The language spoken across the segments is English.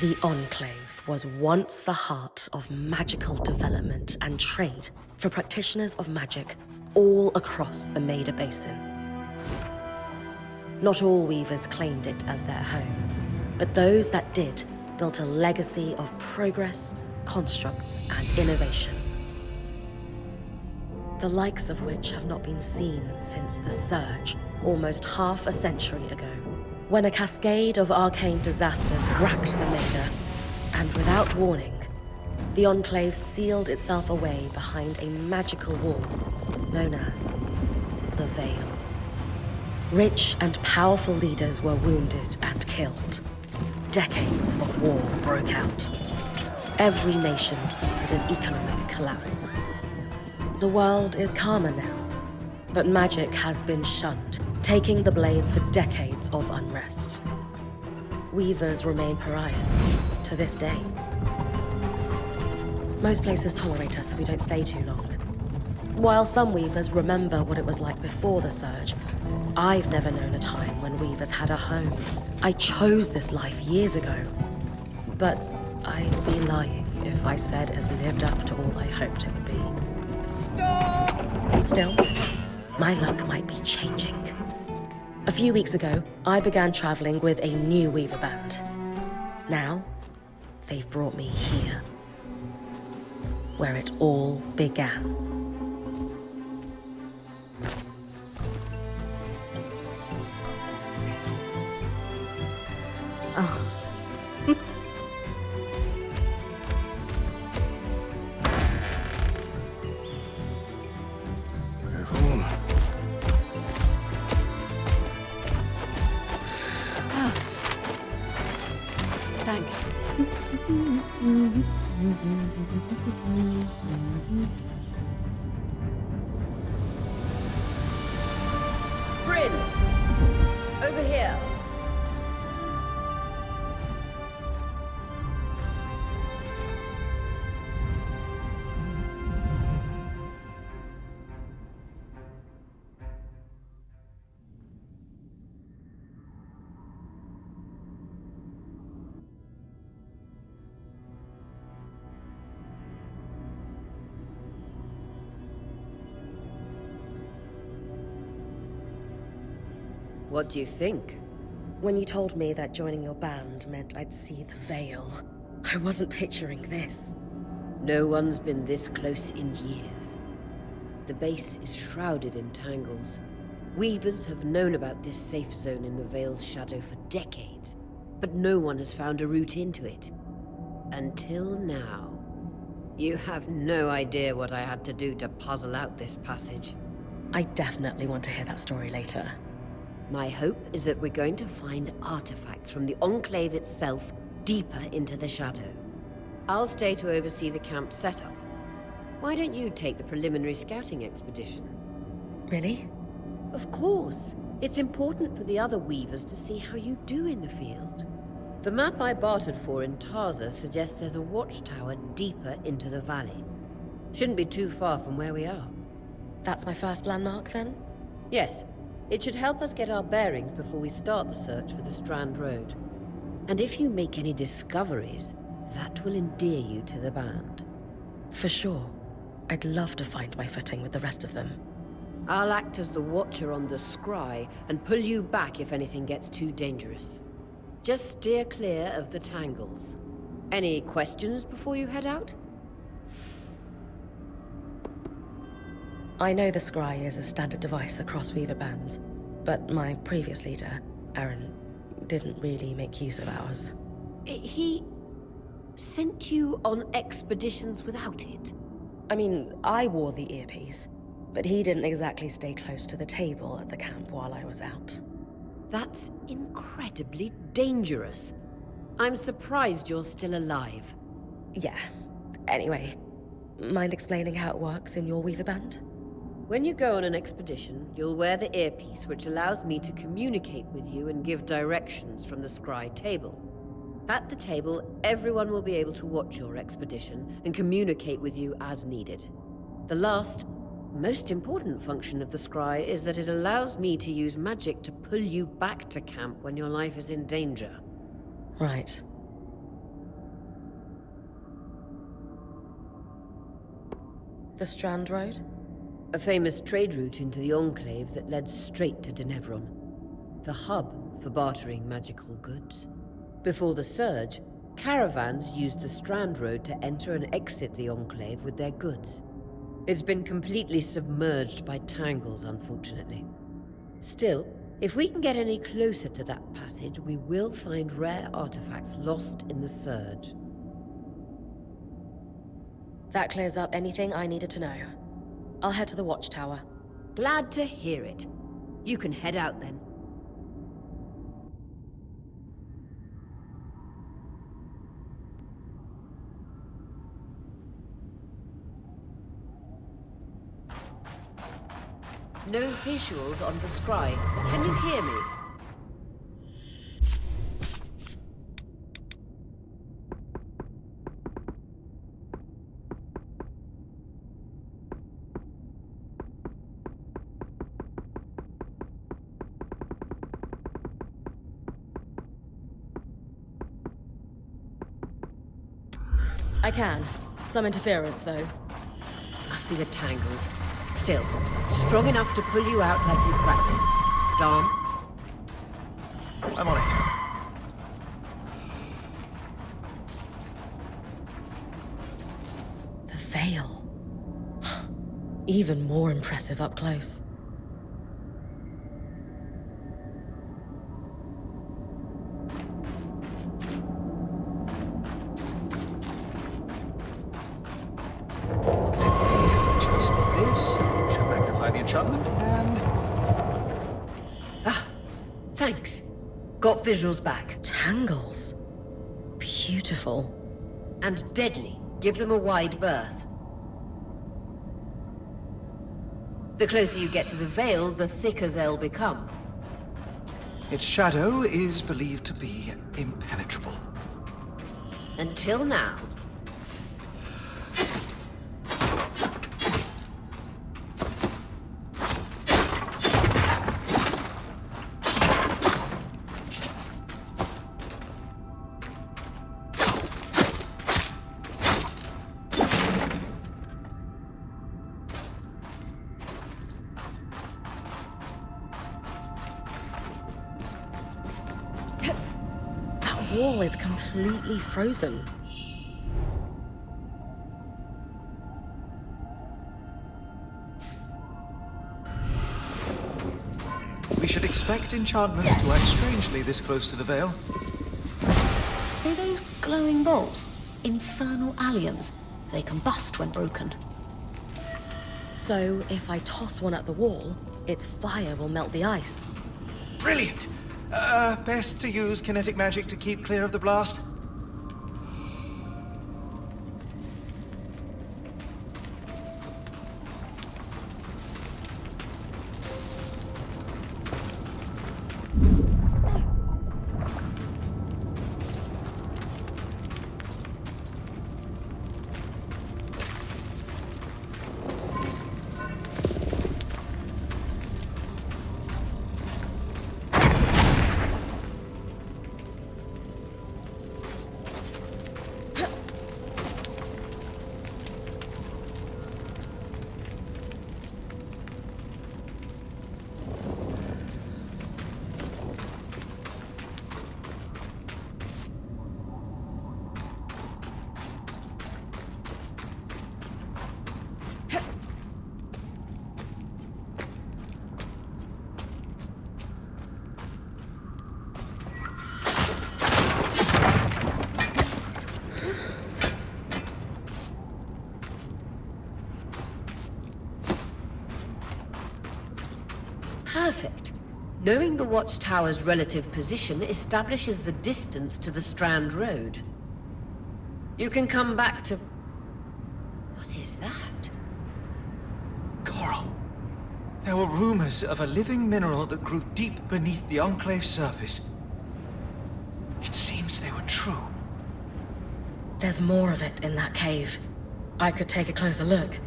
The Enclave was once the heart of magical development and trade for practitioners of magic all across the Maida Basin. Not all weavers claimed it as their home, but those that did built a legacy of progress, constructs, and innovation. The likes of which have not been seen since the Surge, almost half a century ago, when a cascade of arcane disasters racked the Maida, and without warning, the Enclave sealed itself away behind a magical wall known as the Veil. Rich and powerful leaders were wounded and killed. Decades of war broke out. Every nation suffered an economic collapse. The world is calmer now, but magic has been shunned, taking the blame for decades of unrest. Weavers remain pariahs to this day. Most places tolerate us if we don't stay too long. While some weavers remember what it was like before the Surge, I've never known a time when weavers had a home. I chose this life years ago, but I'd be lying if I said it has lived up to all I hoped it would be. Stop! Still, my luck might be changing. A few weeks ago, I began traveling with a new weaver band. Now, they've brought me here, where it all began. Oh. Thanks. Brynn! Over here! What do you think? When you told me that joining your band meant I'd see the Veil, I wasn't picturing this. No one's been this close in years. The base is shrouded in tangles. Weavers have known about this safe zone in the Veil's shadow for decades, but no one has found a route into it. Until now. You have no idea what I had to do to puzzle out this passage. I definitely want to hear that story later. My hope is that we're going to find artifacts from the Enclave itself deeper into the shadow. I'll stay to oversee the camp setup. Why don't you take the preliminary scouting expedition? Really? Of course. It's important for the other weavers to see how you do in the field. The map I bartered for in Tarza suggests there's a watchtower deeper into the valley. Shouldn't be too far from where we are. That's my first landmark, then? Yes. It should help us get our bearings before we start the search for the Strand Road. And if you make any discoveries, that will endear you to the band. For sure. I'd love to find my footing with the rest of them. I'll act as the watcher on the scry and pull you back if anything gets too dangerous. Just steer clear of the tangles. Any questions before you head out? I know the scry is a standard device across weaver bands, but my previous leader, Aaron, didn't really make use of ours. He sent you on expeditions without it? I mean, I wore the earpiece, but he didn't exactly stay close to the table at the camp while I was out. That's incredibly dangerous. I'm surprised you're still alive. Yeah. Anyway, mind explaining how it works in your weaver band? When you go on an expedition, you'll wear the earpiece, which allows me to communicate with you and give directions from the scry table. At the table, everyone will be able to watch your expedition and communicate with you as needed. The last, most important function of the scry is that it allows me to use magic to pull you back to camp when your life is in danger. Right. The Strand Road? A famous trade route into the Enclave that led straight to Denevron. The hub for bartering magical goods. Before the Surge, caravans used the Strand Road to enter and exit the Enclave with their goods. It's been completely submerged by tangles, unfortunately. Still, if we can get any closer to that passage, we will find rare artifacts lost in the Surge. That clears up anything I needed to know. I'll head to the watchtower. Glad to hear it. You can head out then. No visuals on the scribe. Can you hear me? I can. Some interference, though. Must be the tangles. Still, strong enough to pull you out like you practiced. Dom? I'm on it. The veil. Even more impressive up close. Just this should magnify the enchantment, and... Thanks. Got visuals back. Tangles. Beautiful. And deadly. Give them a wide berth. The closer you get to the veil, the thicker they'll become. its shadow is believed to be impenetrable. Until now. That wall is completely frozen. We should expect enchantments to act strangely this close to the veil. See those glowing bulbs? Infernal alliums. They combust when broken. So if I toss one at the wall, its fire will melt the ice. Brilliant! Best to use kinetic magic to keep clear of the blast. Perfect. Knowing the watchtower's relative position establishes the distance to the Strand Road. You can come back to... What is that? Coral. There were rumors of a living mineral that grew deep beneath the Enclave surface. It seems they were true. There's more of it in that cave. I could take a closer look.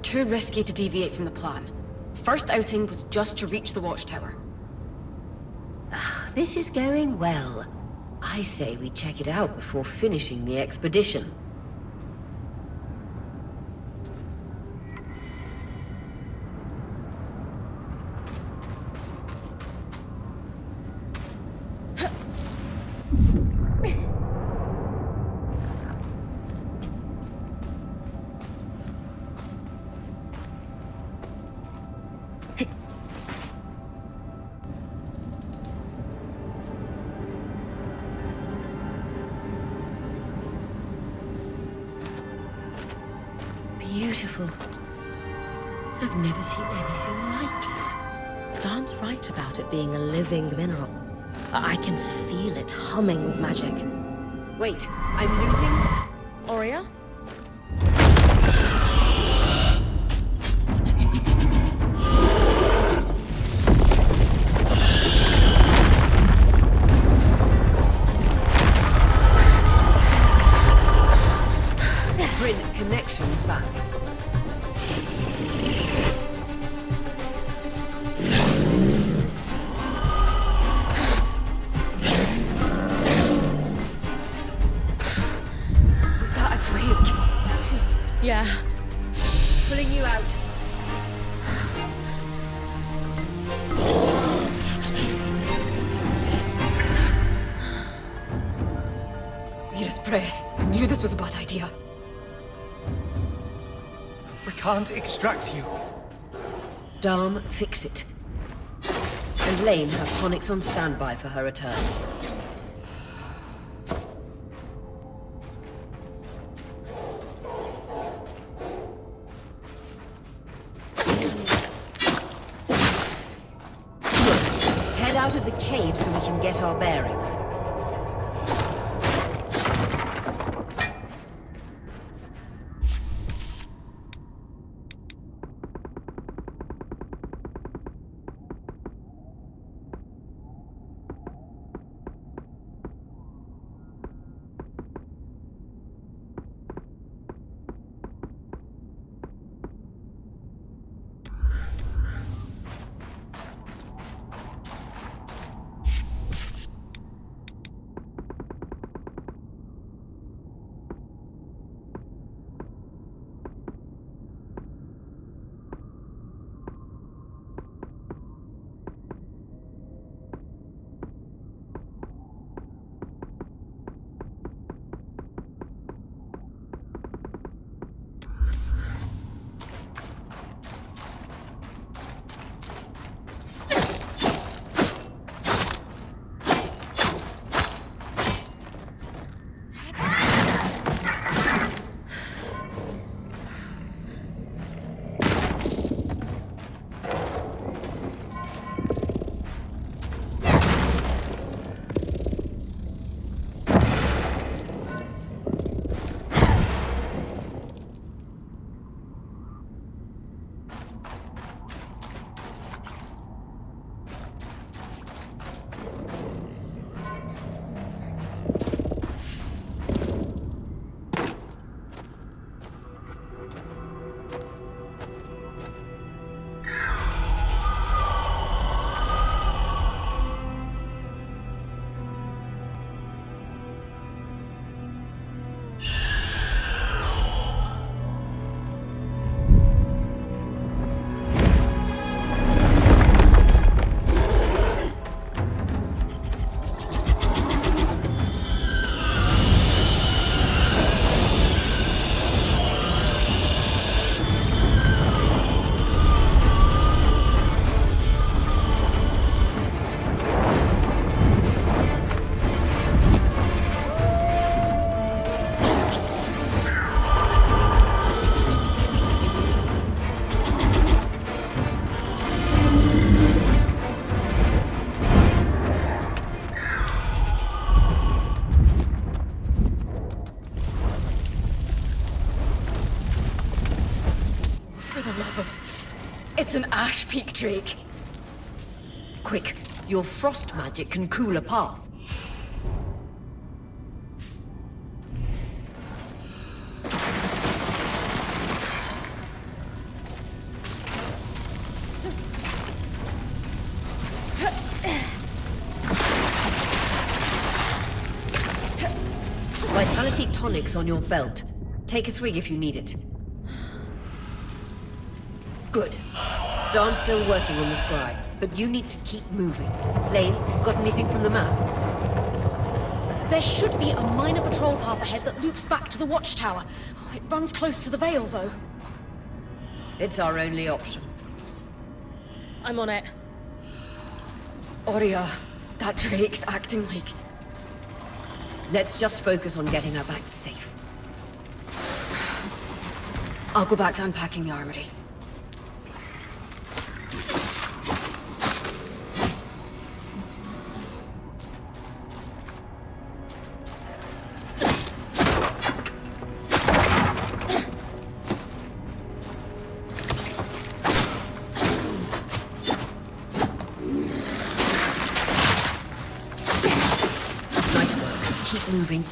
Too risky to deviate from the plan. First outing was just to reach the watchtower. This is going well. I say we check it out before finishing the expedition. Beautiful. I've never seen anything like it. Darn's right about it being a living mineral. I can feel it humming with magic. Wait, I'm losing... Aurea? Brynn, connections back. Was that a drake? Yeah. Pulling you out. Mira's breath. I knew this was a bad idea. We can't extract you. Darm, fix it. And Lane have tonics on standby for her return. Head out of the cave so we can get our bearings. It's an ash peak drake. Quick, your frost magic can cool a path. Vitality tonics on your belt. Take a swig if you need it. Good. Darn's still working on the scry, but you need to keep moving. Lane, got anything from the map? There should be a minor patrol path ahead that loops back to the watchtower. It runs close to the Vale, though. It's our only option. I'm on it. Aurea, that drake's acting like... Let's just focus on getting her back safe. I'll go back to unpacking the armory. Nice work. Keep moving.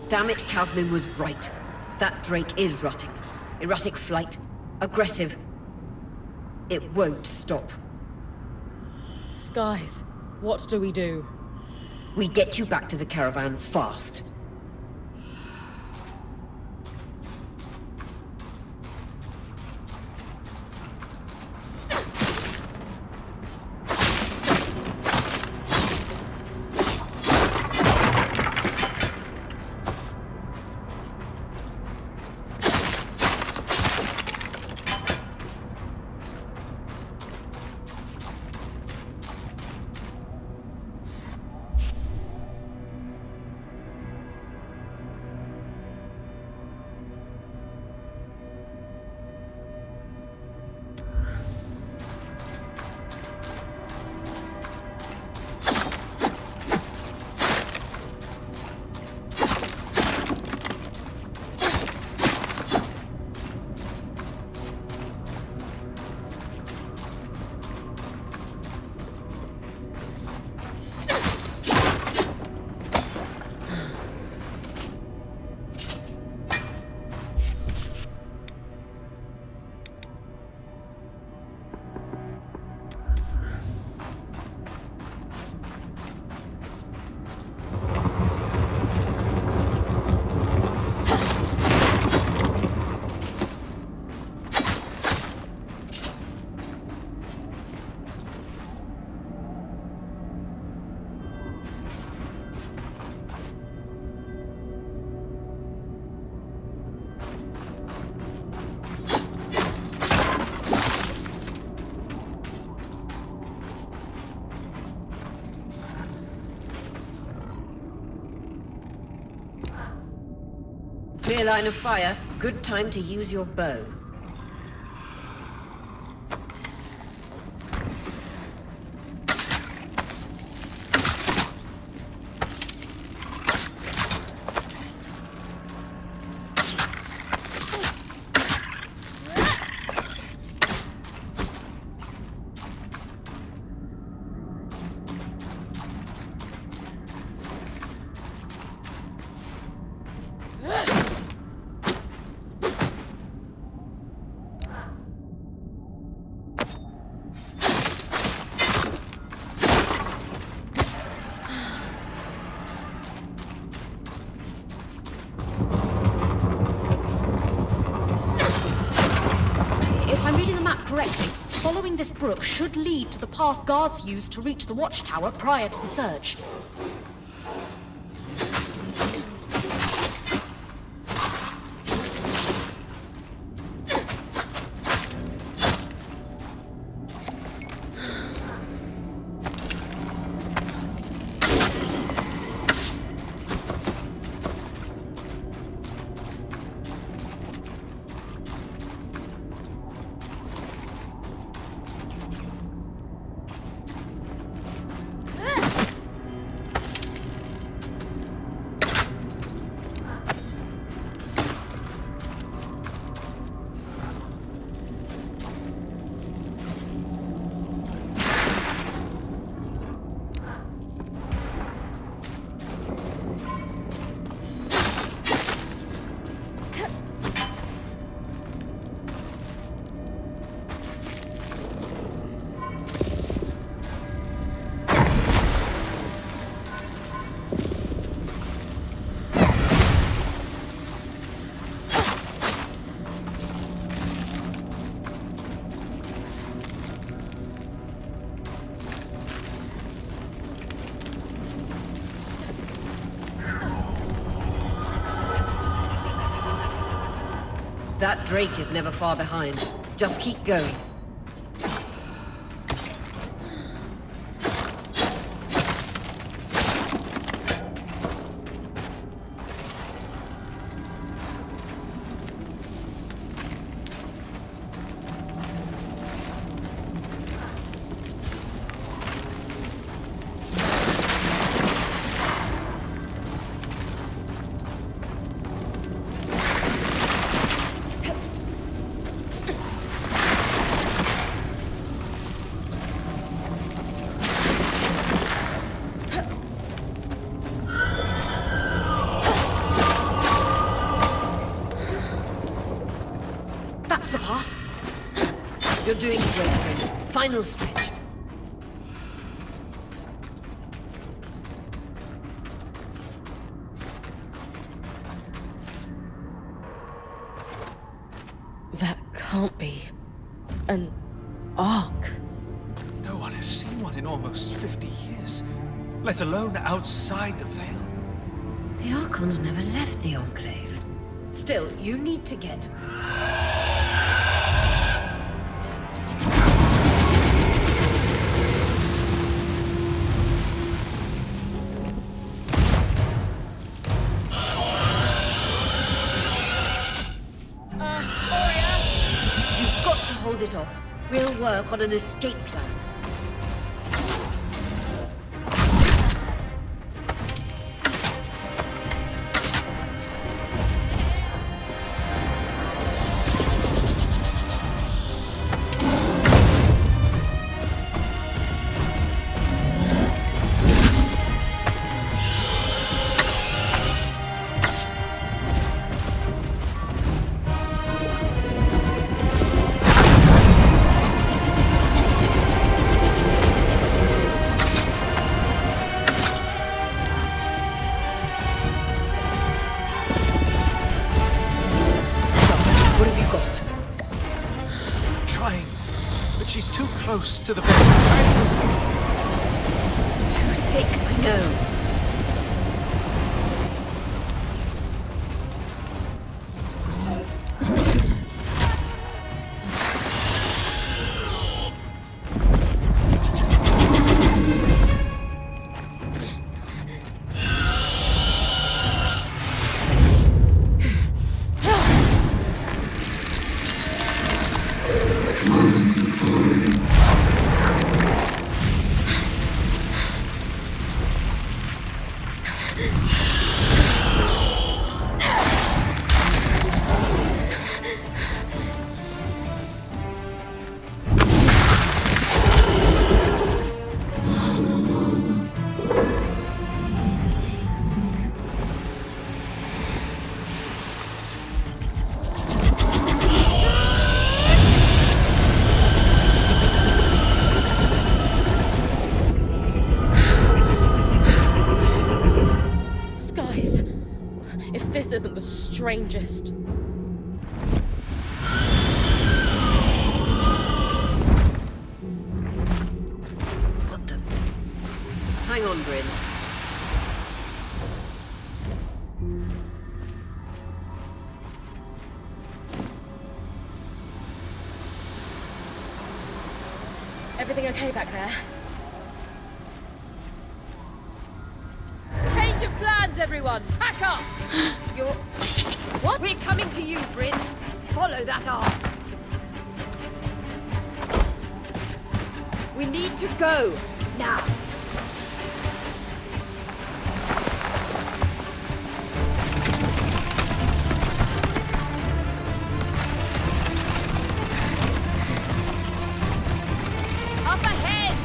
Damn it, Casmin was right. That Drake is rotting. Erratic flight. Aggressive. It won't stop. Skies, what do we do? We get you back to the caravan fast. Clear line of fire. Good time to use your bow. Correctly, following this brook should lead to the path guards used to reach the watchtower prior to the surge. That Drake is never far behind. Just keep going. That's the path. You're doing great, Brynn. Final stretch. That can't be an arc. No one has seen one in almost 50 years, let alone outside the Veil. The Archons never left the Enclave. Still, you need to get... You've got to hold it off. We'll work on an escape plan. She's too close to the Veil. Too thick, I know. Isn't the strangest. Got them. Hang on, Brynn. Everything okay back there? Change of plans, everyone! Pack up! You're... What? We're coming to you, Brynn. Follow that arc. We need to go. Now. Up ahead!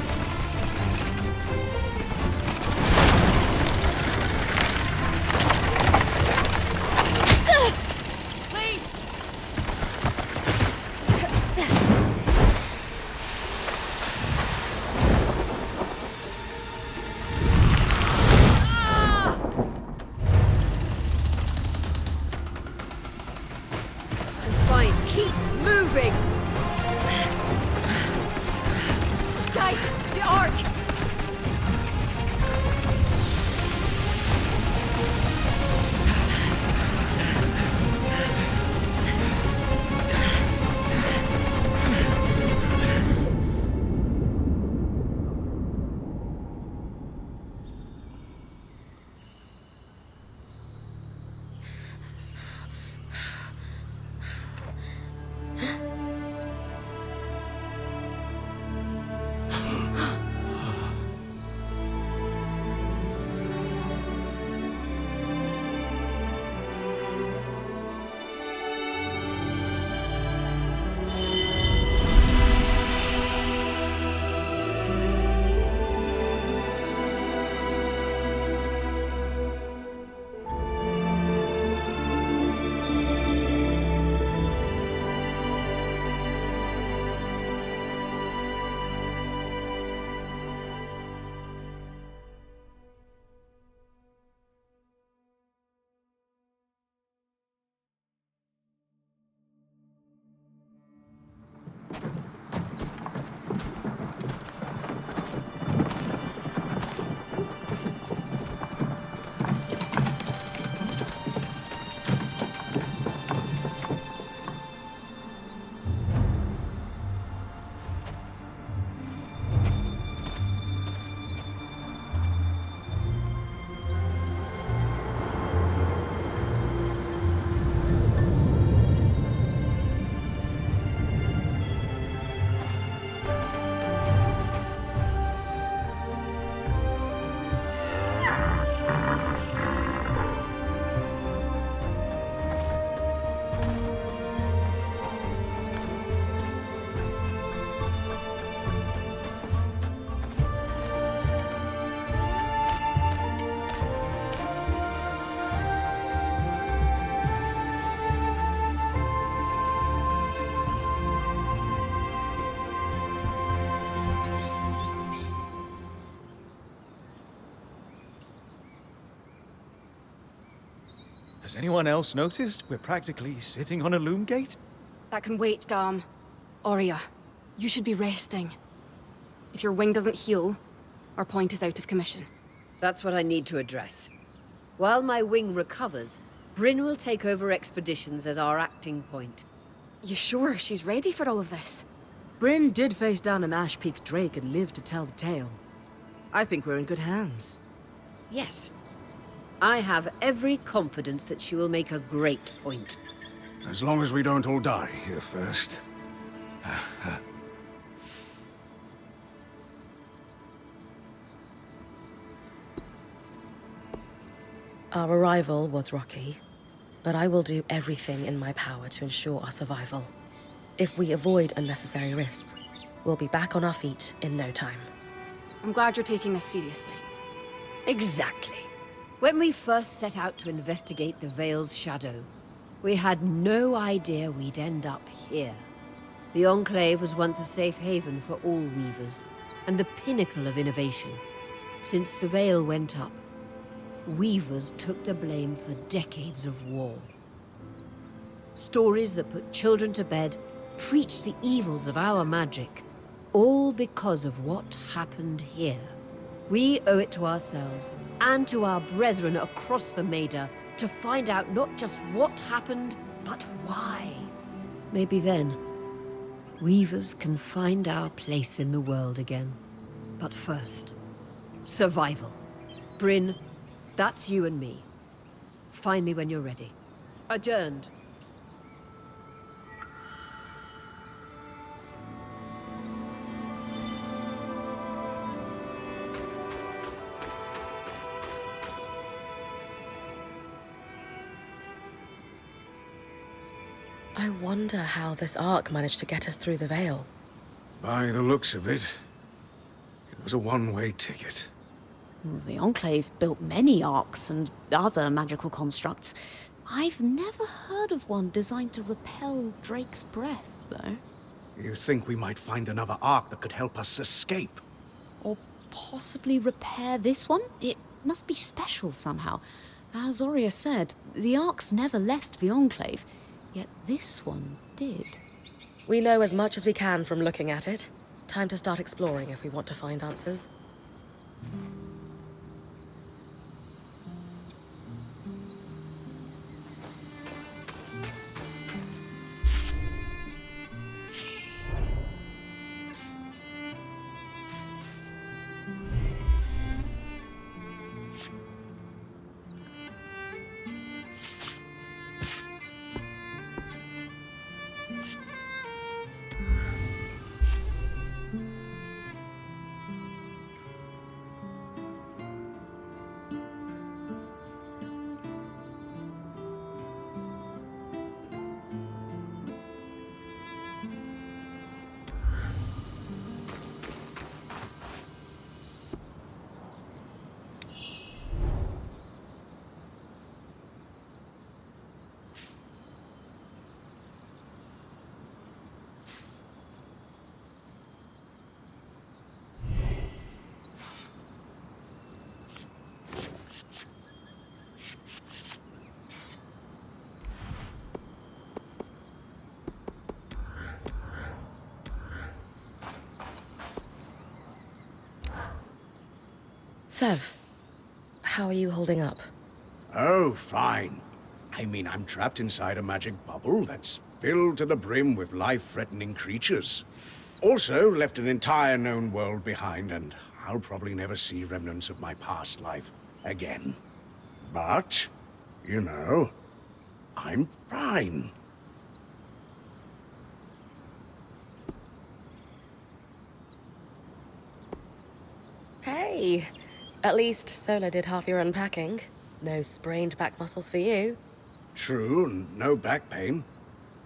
Has anyone else noticed we're practically sitting on a loom gate? That can wait, Dom. Aurea, you should be resting. If your wing doesn't heal, our point is out of commission. That's what I need to address. While my wing recovers, Brynn will take over expeditions as our acting point. You sure she's ready for all of this? Brynn did face down an Ash Peak Drake and lived to tell the tale. I think we're in good hands. Yes. I have every confidence that she will make a great point. As long as we don't all die here first. Our arrival was rocky, but I will do everything in my power to ensure our survival. If we avoid unnecessary risks, we'll be back on our feet in no time. I'm glad you're taking this seriously. Exactly. When we first set out to investigate the Veil's shadow, we had no idea we'd end up here. The Enclave was once a safe haven for all weavers, and the pinnacle of innovation. Since the Veil went up, weavers took the blame for decades of war. Stories that put children to bed preached the evils of our magic, all because of what happened here. We owe it to ourselves and to our brethren across the Maida to find out not just what happened, but why. Maybe then, weavers can find our place in the world again. But first, survival. Brynn, that's you and me. Find me when you're ready. Adjourned. I wonder how this arc managed to get us through the Veil. By the looks of it, it was a one-way ticket. Well, the Enclave built many arcs and other magical constructs. I've never heard of one designed to repel Drake's breath, though. You think we might find another arc that could help us escape? Or possibly repair this one? It must be special somehow. As Aurea said, the arcs never left the Enclave, yet this one did. We know as much as we can from looking at it. Time to start exploring if we want to find answers. Sev, how are you holding up? Oh, fine. I mean, I'm trapped inside a magic bubble that's filled to the brim with life-threatening creatures. Also, left an entire known world behind, and I'll probably never see remnants of my past life again. But, you know, I'm fine. Hey! At least Sola did half your unpacking. No sprained back muscles for you. True, no back pain.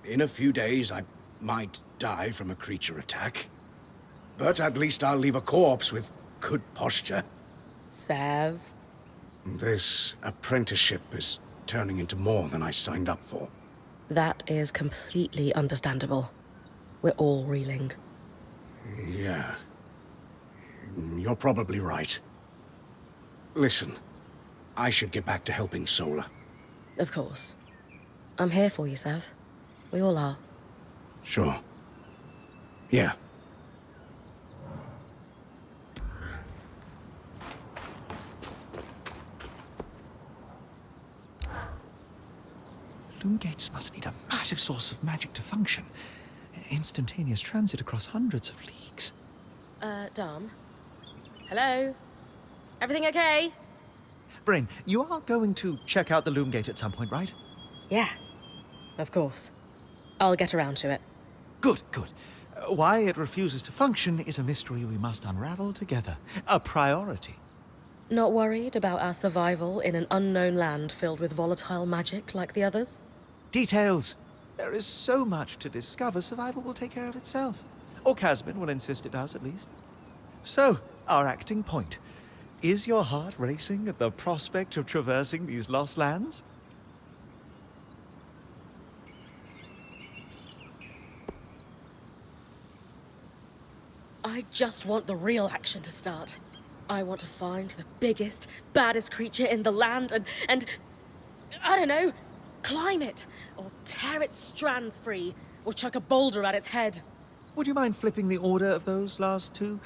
In a few days, I might die from a creature attack. But at least I'll leave a corpse with good posture. Sev. This apprenticeship is turning into more than I signed up for. That is completely understandable. We're all reeling. Yeah. You're probably right. Listen, I should get back to helping Sola. Of course. I'm here for you, Sev. We all are. Sure. Yeah. Loom gates must need a massive source of magic to function. Instantaneous transit across hundreds of leagues. Dom? Hello? Everything okay? Brynn, you are going to check out the loom gate at some point, right? Yeah. Of course. I'll get around to it. Good, good. Why it refuses to function is a mystery we must unravel together. A priority. Not worried about our survival in an unknown land filled with volatile magic like the others? Details. There is so much to discover, survival will take care of itself. Or Casmin will insist it does, at least. So, our acting point. Is your heart racing at the prospect of traversing these lost lands? I just want the real action to start. I want to find the biggest, baddest creature in the land and I don't know, climb it, or tear its strands free, or chuck a boulder at its head. Would you mind flipping the order of those last two?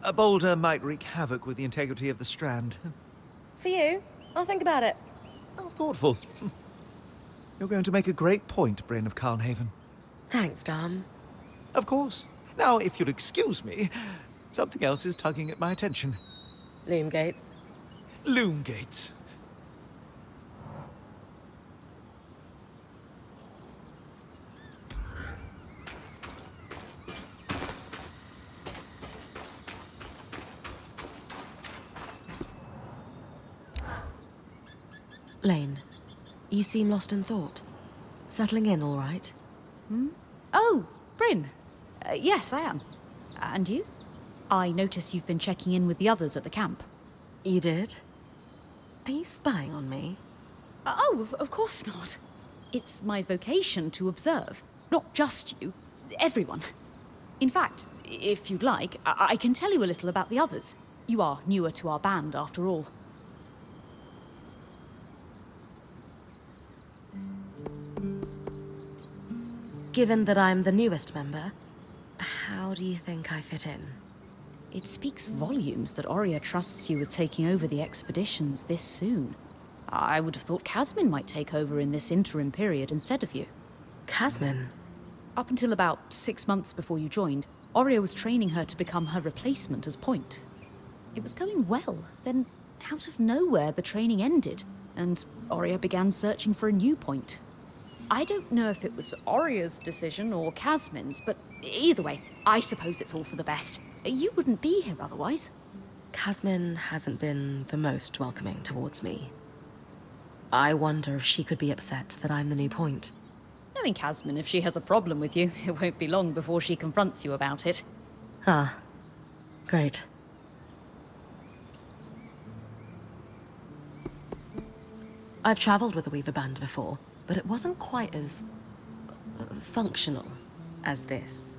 A boulder might wreak havoc with the integrity of the strand. For you, I'll think about it. Oh, thoughtful. You're going to make a great point, Brynn of Carnhaven. Thanks, Dom. Of course. Now, if you'll excuse me, something else is tugging at my attention. Loom gates. Loom gates. Lane, you seem lost in thought. Settling in all right? Oh, Brynn. Yes, I am. And you? I notice you've been checking in with the others at the camp. You did? Are you spying on me? Oh, of course not. It's my vocation to observe. Not just you. Everyone. In fact, if you'd like, I can tell you a little about the others. You are newer to our band, after all. Given that I'm the newest member, how do you think I fit in? It speaks volumes that Oria trusts you with taking over the expeditions this soon. I would have thought Casmin might take over in this interim period instead of you. Casmin? Up until about 6 months before you joined, Oria was training her to become her replacement as point. It was going well, then out of nowhere the training ended, and Oria began searching for a new point. I don't know if it was Oria's decision or Casmin's, but either way, I suppose it's all for the best. You wouldn't be here otherwise. Casmin hasn't been the most welcoming towards me. I wonder if she could be upset that I'm the new point. Knowing Casmin, if she has a problem with you, it won't be long before she confronts you about it. Ah, great. I've travelled with a Weaver band before, but it wasn't quite as functional as this.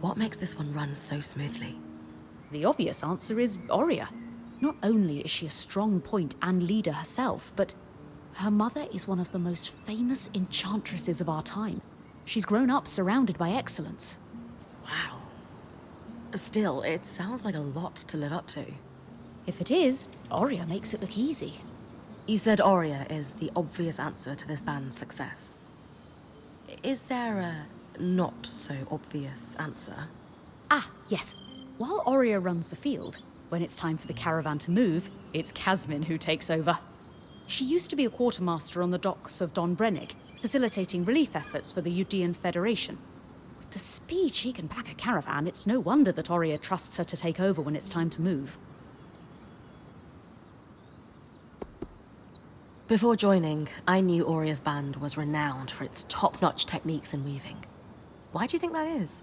What makes this one run so smoothly? The obvious answer is Oria. Not only is she a strong point and leader herself, but her mother is one of the most famous enchantresses of our time. She's grown up surrounded by excellence. Wow. Still, it sounds like a lot to live up to. If it is, Oria makes it look easy. You said Oria is the obvious answer to this band's success. Is there a not-so-obvious answer? Ah, yes. While Oria runs the field, when it's time for the caravan to move, it's Casmin who takes over. She used to be a quartermaster on the docks of Don Brennig, facilitating relief efforts for the Udean Federation. With the speed she can pack a caravan, it's no wonder that Oria trusts her to take over when it's time to move. Before joining, I knew Oria's band was renowned for its top-notch techniques in weaving. Why do you think that is?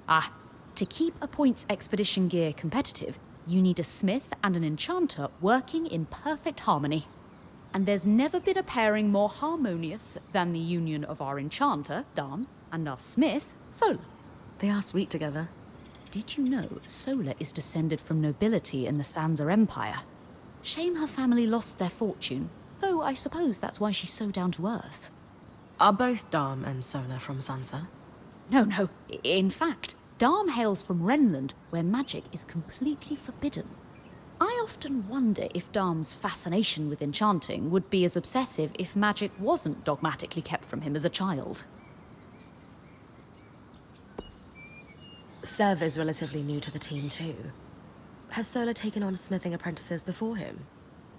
Ah, to keep a point's expedition gear competitive, you need a smith and an enchanter working in perfect harmony. And there's never been a pairing more harmonious than the union of our enchanter, Dam, and our smith, Sola. They are sweet together. Did you know Sola is descended from nobility in the Sansa Empire? Shame her family lost their fortune. Though I suppose that's why she's so down to earth. Are both Dharm and Sola from Sansa? No. In fact, Dharm hails from Renland, where magic is completely forbidden. I often wonder if Dharm's fascination with enchanting would be as obsessive if magic wasn't dogmatically kept from him as a child. Sev is relatively new to the team too. Has Sola taken on smithing apprentices before him?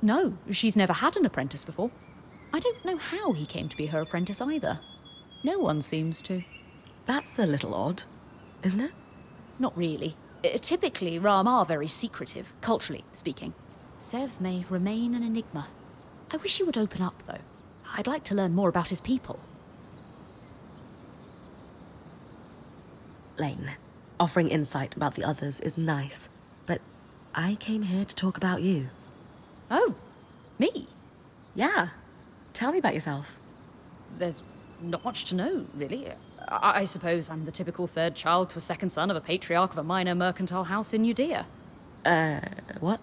No, she's never had an apprentice before. I don't know how he came to be her apprentice either. No one seems to. That's a little odd, isn't it? Not really. Typically, Ram are very secretive, culturally speaking. Sev may remain an enigma. I wish he would open up, though. I'd like to learn more about his people. Lane, offering insight about the others is nice, but I came here to talk about you. Oh, me? Yeah. Tell me about yourself. There's not much to know, really. I suppose I'm the typical third child to a second son of a patriarch of a minor mercantile house in Judea. What?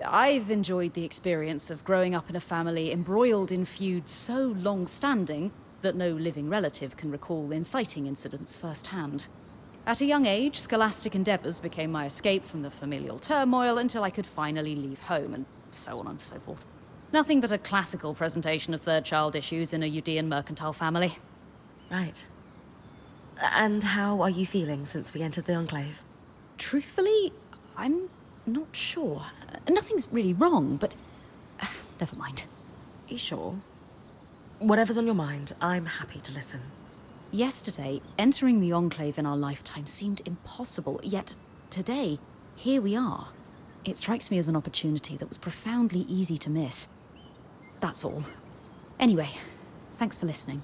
I've enjoyed the experience of growing up in a family embroiled in feuds so long-standing that no living relative can recall inciting incidents firsthand. At a young age, scholastic endeavours became my escape from the familial turmoil until I could finally leave home, and so on and so forth. Nothing but a classical presentation of third child issues in a Judean mercantile family. Right. And how are you feeling since we entered the Enclave? Truthfully, I'm not sure. Nothing's really wrong, but never mind. You sure? Whatever's on your mind, I'm happy to listen. Yesterday, entering the Enclave in our lifetime seemed impossible, yet today, here we are. It strikes me as an opportunity that was profoundly easy to miss. That's all. Anyway, thanks for listening.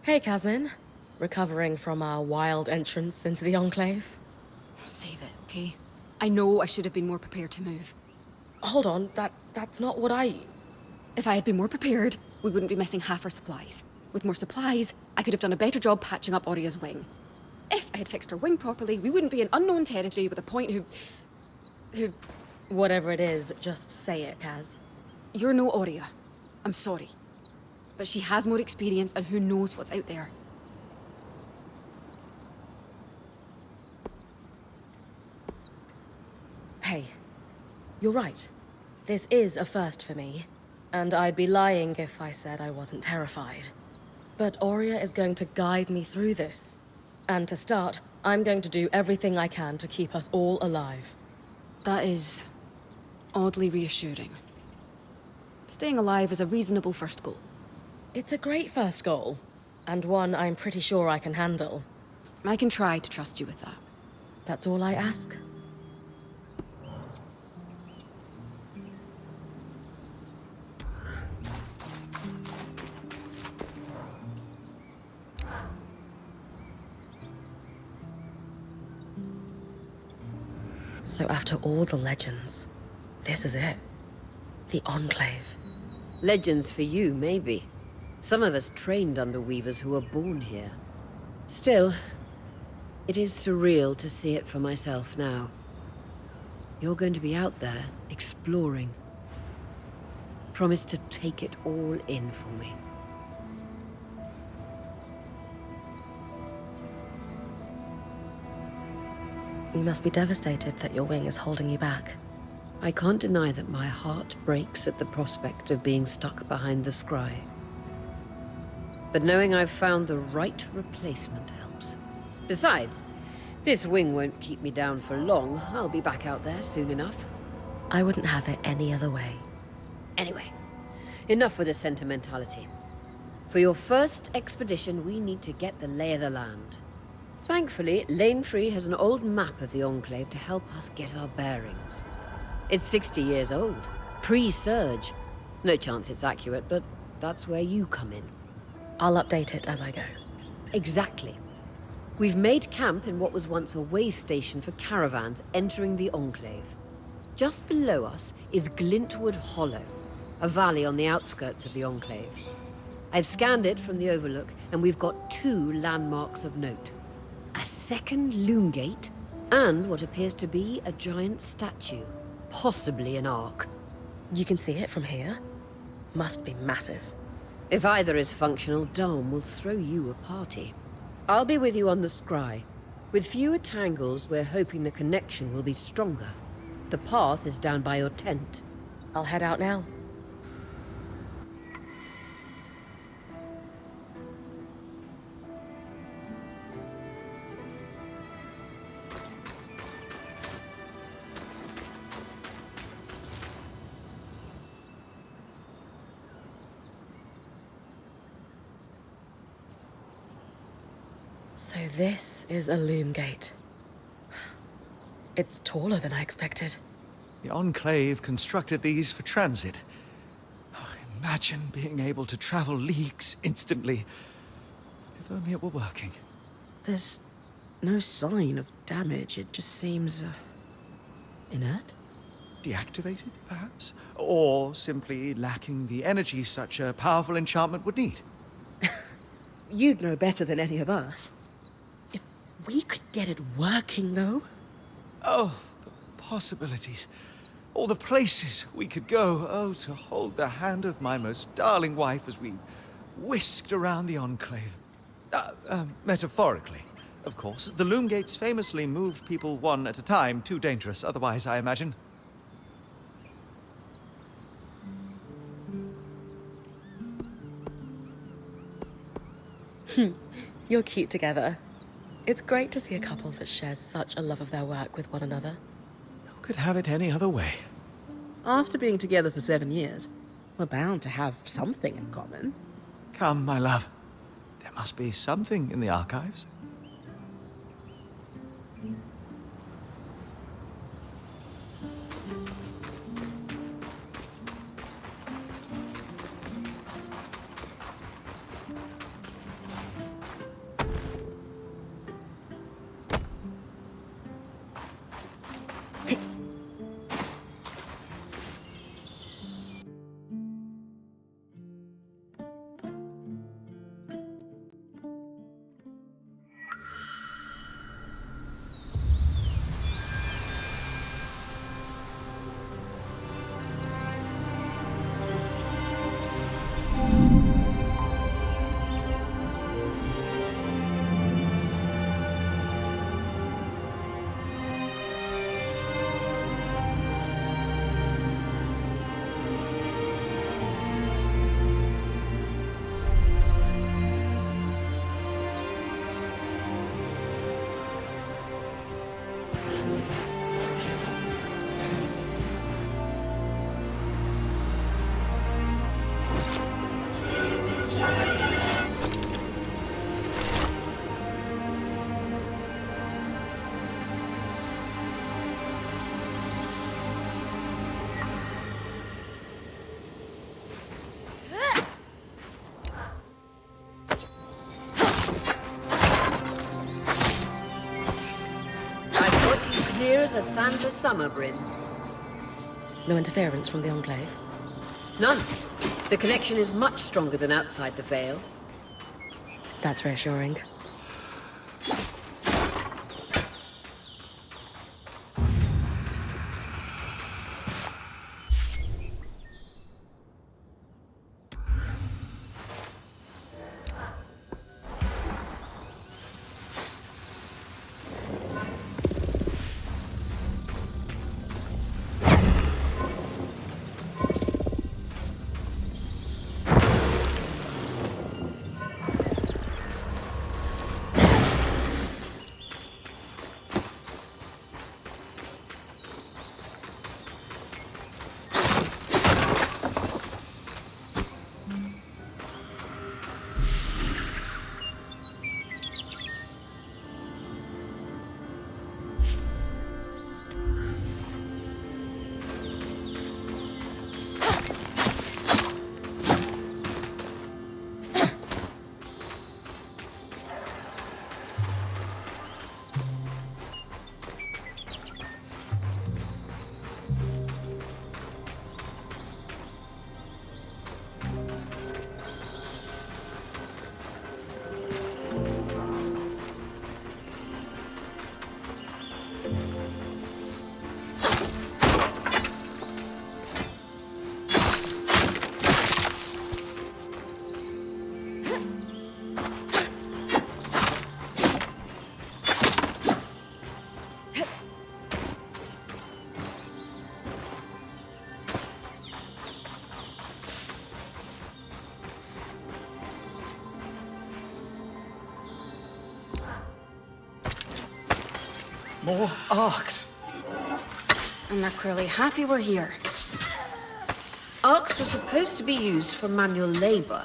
Hey, Casmin. Recovering from our wild entrance into the Enclave? Save it, okay? I know I should have been more prepared to move. Hold on, that's not what I... If I had been more prepared, we wouldn't be missing half our supplies. With more supplies, I could have done a better job patching up Oria's wing. If I had fixed her wing properly, we wouldn't be in unknown territory with a point who... Whatever it is, just say it, Kaz. You're no Oria. I'm sorry. But she has more experience, and who knows what's out there. Hey, you're right. This is a first for me, and I'd be lying if I said I wasn't terrified. But Oria is going to guide me through this. And to start, I'm going to do everything I can to keep us all alive. That is oddly reassuring. Staying alive is a reasonable first goal. It's a great first goal, and one I'm pretty sure I can handle. I can try to trust you with that. That's all I ask. So after all the legends, this is it. The Enclave. Legends for you, maybe. Some of us trained under weavers who were born here. Still, it is surreal to see it for myself now. You're going to be out there, exploring. Promise to take it all in for me. You must be devastated that your wing is holding you back. I can't deny that my heart breaks at the prospect of being stuck behind the scry. But knowing I've found the right replacement helps. Besides, this wing won't keep me down for long. I'll be back out there soon enough. I wouldn't have it any other way. Anyway, enough with the sentimentality. For your first expedition, we need to get the lay of the land. Thankfully, Lane Free has an old map of the Enclave to help us get our bearings. It's 60 years old, pre-Surge. No chance it's accurate, but that's where you come in. I'll update it as I go. Exactly. We've made camp in what was once a way station for caravans entering the Enclave. Just below us is Glintwood Hollow, a valley on the outskirts of the Enclave. I've scanned it from the Overlook, and we've got 2 landmarks of note. A second loom gate, and what appears to be a giant statue, possibly an ark. You can see it from here? Must be massive. If either is functional, Dom will throw you a party. I'll be with you on the scry. With fewer tangles, we're hoping the connection will be stronger. The path is down by your tent. I'll head out now. So this is a loom gate. It's taller than I expected. The Enclave constructed these for transit. Oh, imagine being able to travel leagues instantly. If only it were working. There's no sign of damage. It just seems inert. Deactivated, perhaps? Or simply lacking the energy such a powerful enchantment would need. You'd know better than any of us. If we could get it working, though. Oh, the possibilities. All the places we could go. Oh, to hold the hand of my most darling wife as we whisked around the Enclave. Metaphorically, of course. The loom gates famously moved people one at a time. Too dangerous otherwise, I imagine. You're cute together. It's great to see a couple that shares such a love of their work with one another. Who could have it any other way? After being together for 7 years, we're bound to have something in common. Come, my love. There must be something in the archives. Clear as a Santa summer, Brynn. No interference from the Enclave? None. The connection is much stronger than outside the Veil. That's reassuring. More arcs. And they're clearly happy we're here. Arcs were supposed to be used for manual labor.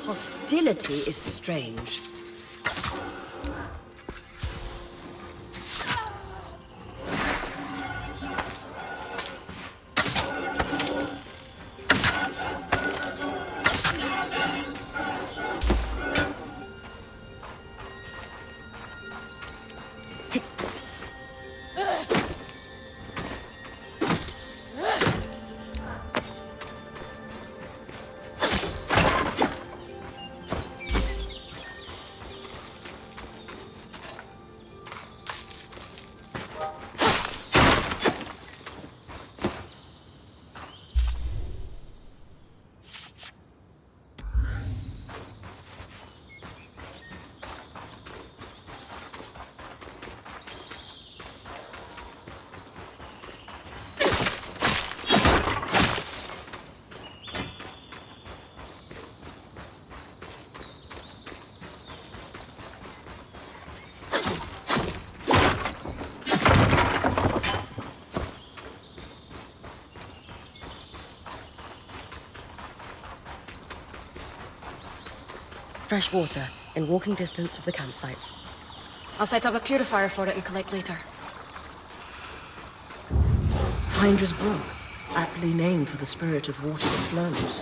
Hostility is strange. Fresh water, in walking distance of the campsite. I'll set up a purifier for it and collect later. Hydra's Brook, aptly named for the spirit of water that flows.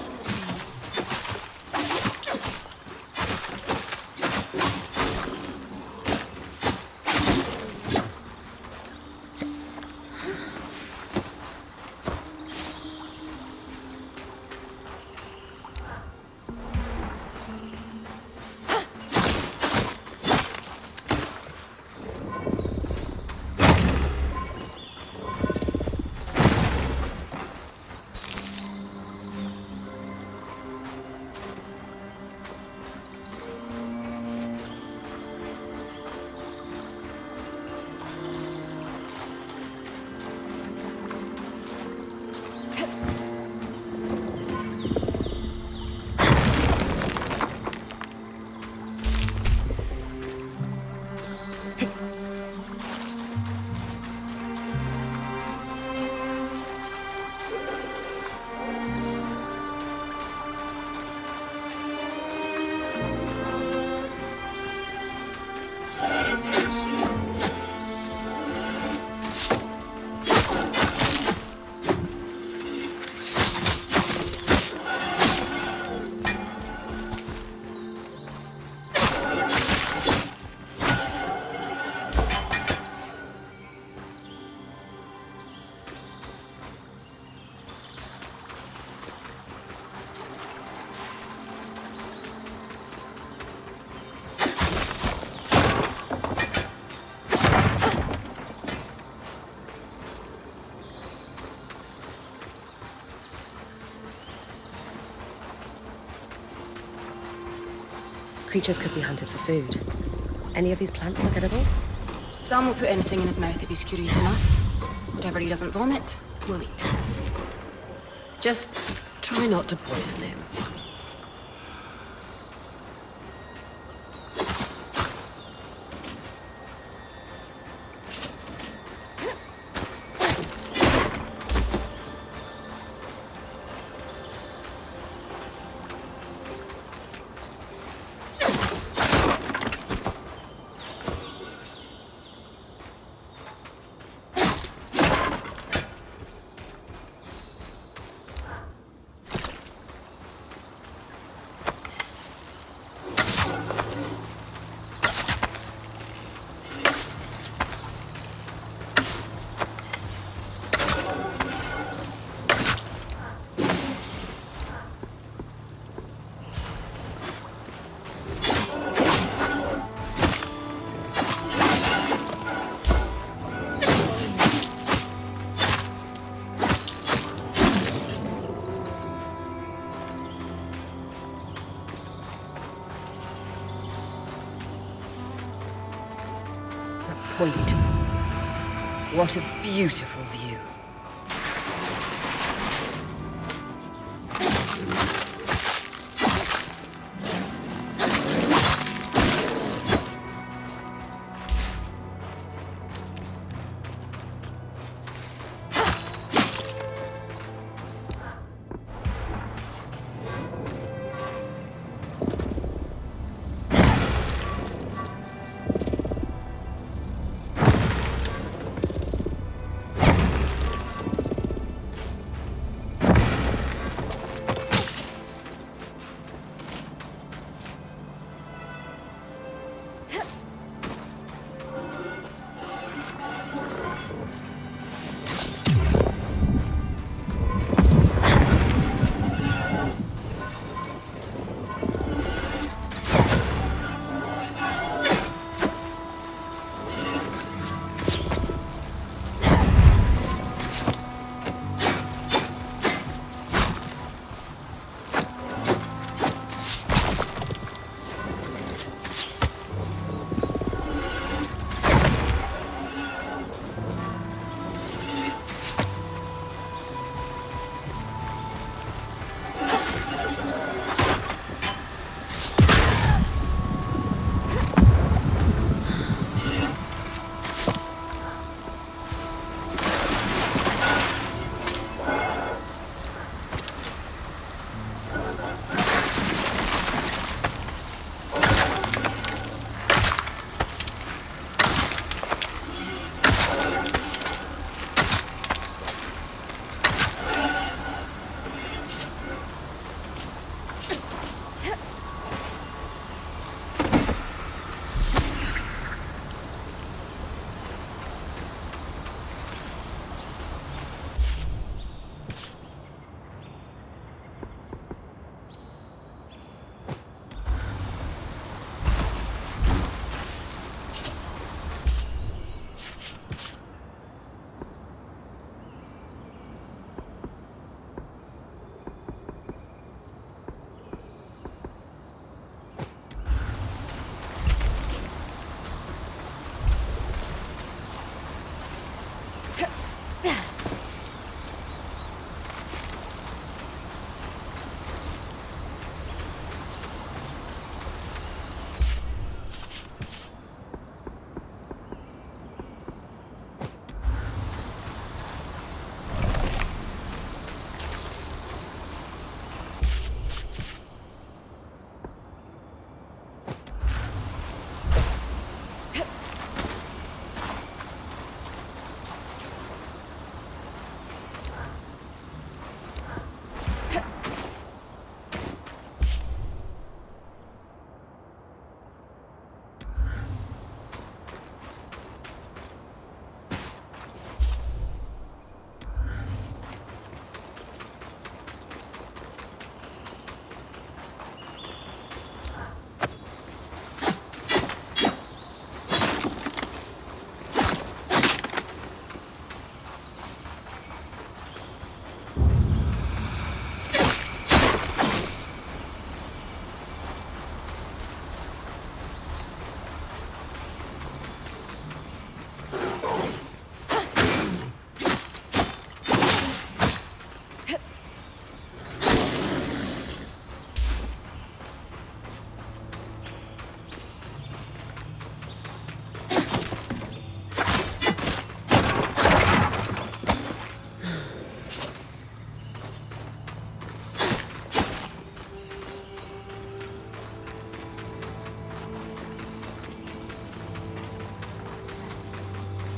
Creatures could be hunted for food. Any of these plants look edible? Dan will put anything in his mouth if he's curious enough. Whatever he doesn't vomit, we'll eat. Just try not to poison him. Point. What a beautiful view.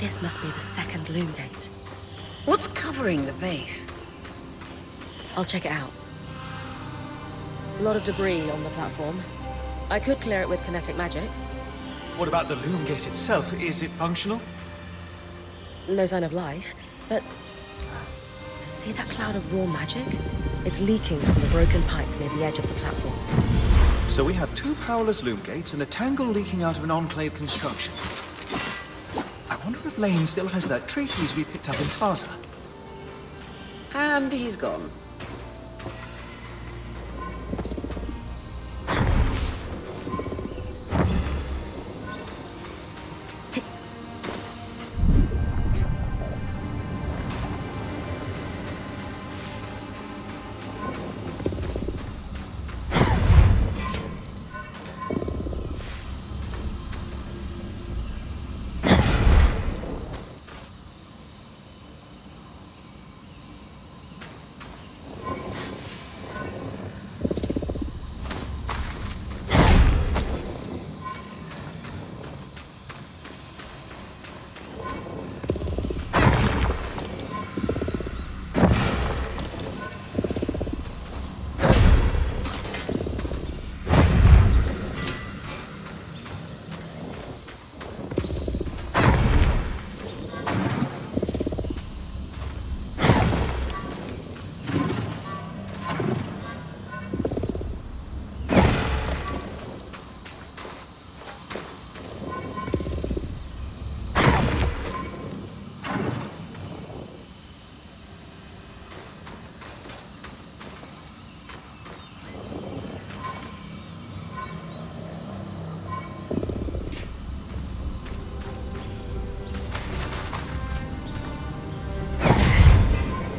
This must be the second loom gate. What's covering the base? I'll check it out. A lot of debris on the platform. I could clear it with kinetic magic. What about the loom gate itself? Is it functional? No sign of life, but... See that cloud of raw magic? It's leaking from a broken pipe near the edge of the platform. So we have 2 powerless loom gates and a tangle leaking out of an Enclave construction. I wonder if Lane still has that treatise we picked up in Taza. And he's gone.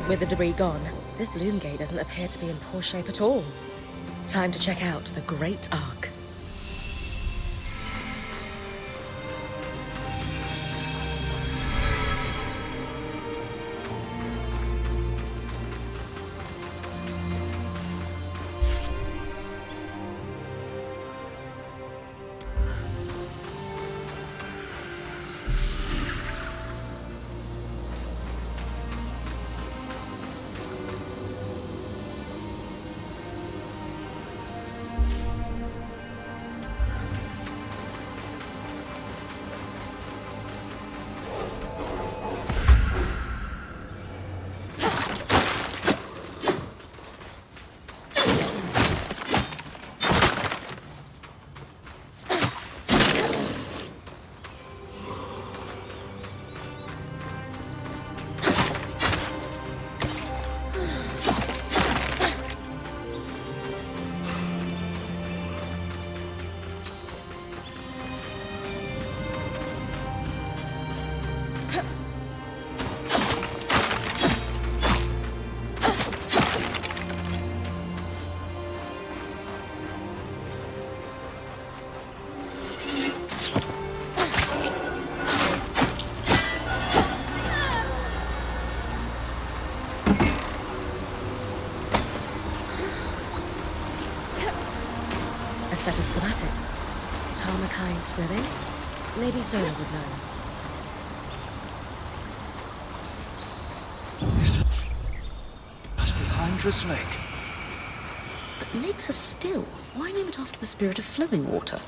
With the debris gone, this loom gate doesn't appear to be in poor shape at all. Time to check out the Great Arc. A set of schematics. Tarmakine smithing? Maybe Zola would know. This must be Hydra's Lake. But lakes are still. Why name it after the spirit of flowing water?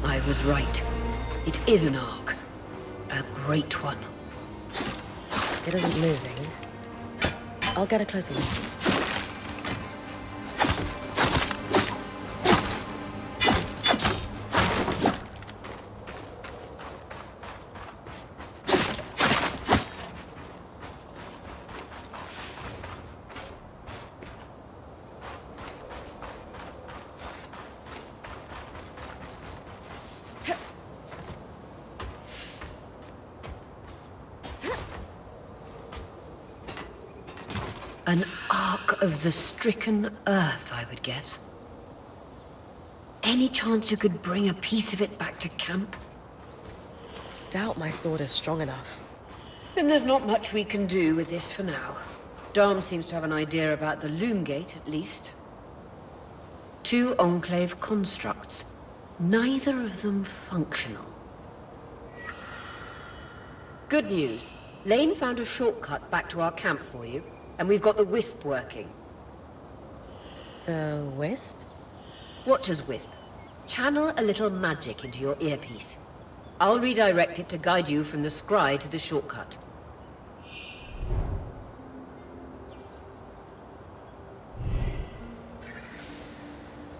I was right. It is an arc. A great one. It isn't moving. I'll get a closer look. An ark of the stricken earth, I would guess. Any chance you could bring a piece of it back to camp? Doubt my sword is strong enough. Then there's not much we can do with this for now. Dom seems to have an idea about the loom gate, at least. 2 Enclave constructs, neither of them functional. Good news. Lane found a shortcut back to our camp for you, and we've got the Wisp working. The Wisp? Watcher's Wisp. Channel a little magic into your earpiece. I'll redirect it to guide you from the scry to the shortcut.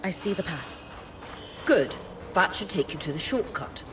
I see the path. Good. That should take you to the shortcut.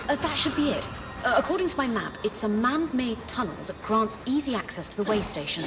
That should be it. According to my map, it's a man-made tunnel that grants easy access to the way station.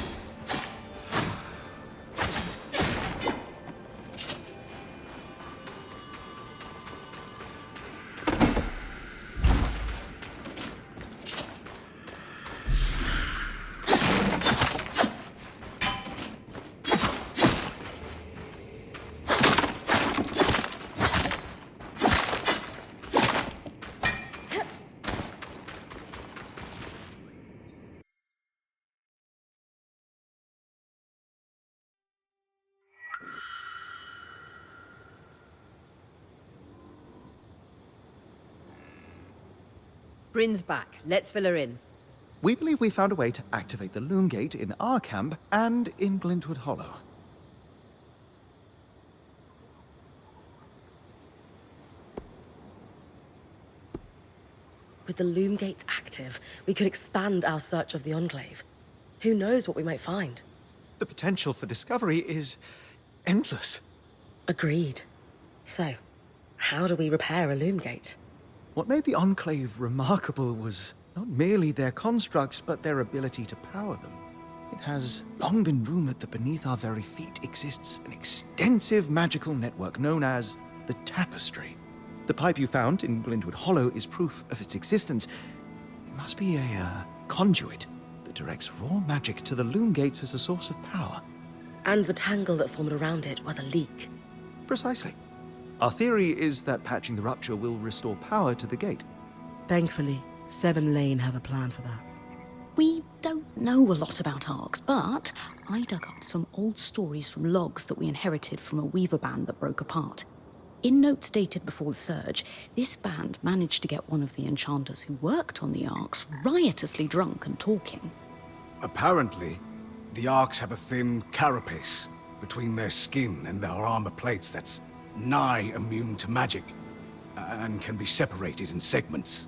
Brynn's back. Let's fill her in. We believe we found a way to activate the loom gate in our camp and in Glintwood Hollow. With the loom gates active, we could expand our search of the Enclave. Who knows what we might find? The potential for discovery is endless. Agreed. So, how do we repair a loom gate? What made the Enclave remarkable was not merely their constructs, but their ability to power them. It has long been rumored that beneath our very feet exists an extensive magical network known as the Tapestry. The pipe you found in Glintwood Hollow is proof of its existence. It must be a conduit that directs raw magic to the loom gates as a source of power. And the tangle that formed around it was a leak. Precisely. Our theory is that patching the rupture will restore power to the gate. Thankfully, Seven Lane have a plan for that. We don't know a lot about arcs, but I dug up some old stories from logs that we inherited from a weaver band that broke apart. In notes dated before the surge, this band managed to get one of the enchanters who worked on the arcs riotously drunk and talking. Apparently, the arcs have a thin carapace between their skin and their armor plates that's nigh immune to magic, and can be separated in segments.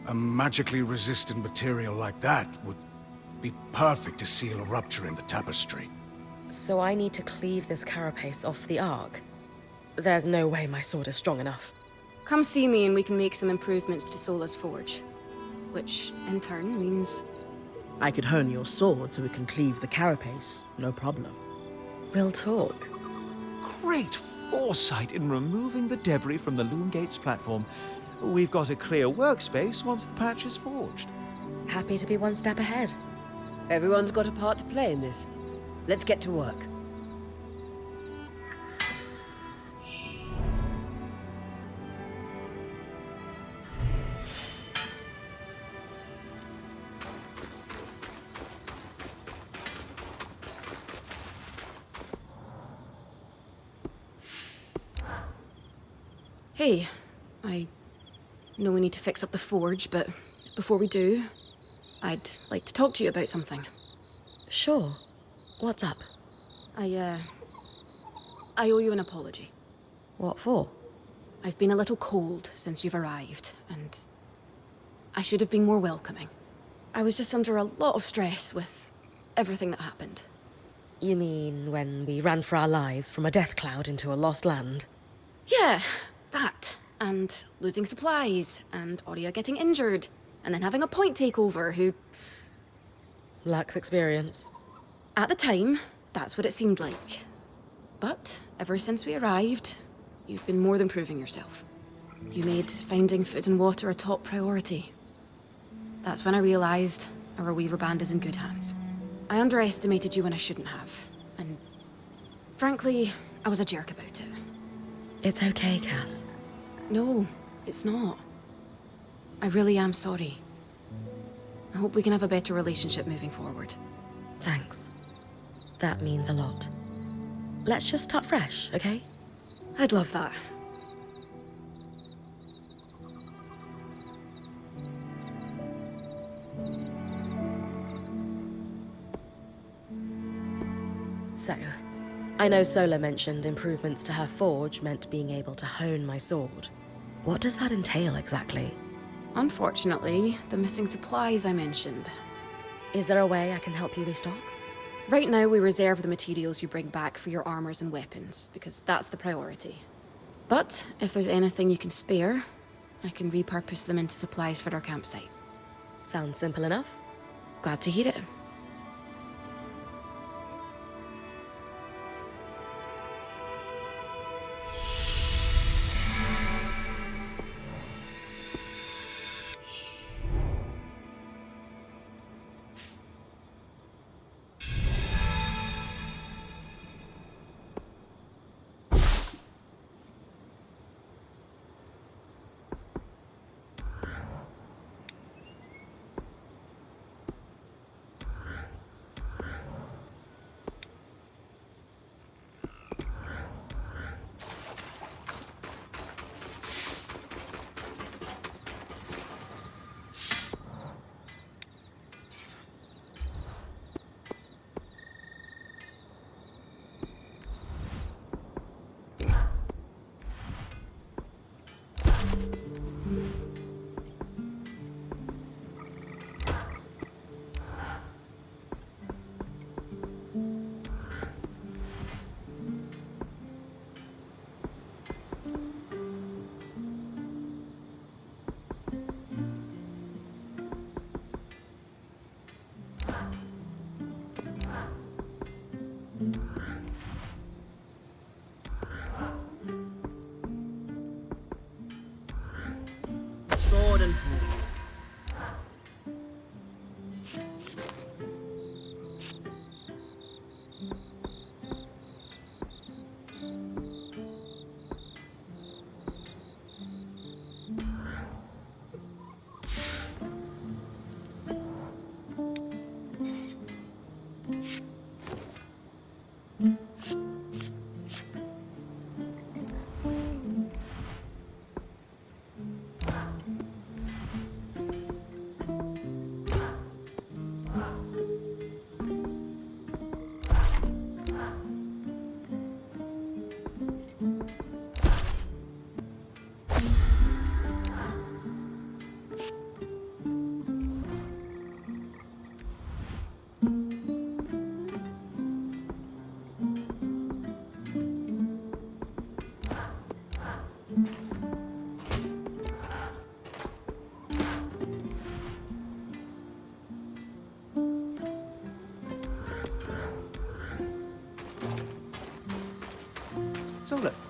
A magically resistant material like that would be perfect to seal a rupture in the tapestry. So I need to cleave this carapace off the Ark? There's no way my sword is strong enough. Come see me and we can make some improvements to Sola's forge. Which, in turn, means... I could hone your sword so we can cleave the carapace, no problem. We'll talk. Great foresight in removing the debris from the Loom Gates platform. We've got a clear workspace once the patch is forged. Happy to be one step ahead. Everyone's got a part to play in this. Let's get to work. Hey, I know we need to fix up the forge, but before we do, I'd like to talk to you about something. Sure. What's up? I owe you an apology. What for? I've been a little cold since you've arrived, and I should have been more welcoming. I was just under a lot of stress with everything that happened. You mean when we ran for our lives from a death cloud into a lost land? Yeah, that. And losing supplies, and Aurea getting injured, and then having a point takeover who... Lacks experience. At the time, that's what it seemed like. But ever since we arrived, you've been more than proving yourself. You made finding food and water a top priority. That's when I realized our Weaver Band is in good hands. I underestimated you when I shouldn't have, and frankly, I was a jerk about it. It's okay, Cass. No, it's not. I really am sorry. I hope we can have a better relationship moving forward. Thanks. That means a lot. Let's just start fresh, okay? I'd love that. So, I know Sola mentioned improvements to her forge meant being able to hone my sword. What does that entail exactly? Unfortunately, the missing supplies I mentioned. Is there a way I can help you restock? Right now, we reserve the materials you bring back for your armors and weapons, because that's the priority. But if there's anything you can spare, I can repurpose them into supplies for our campsite. Sounds simple enough. Glad to hear it.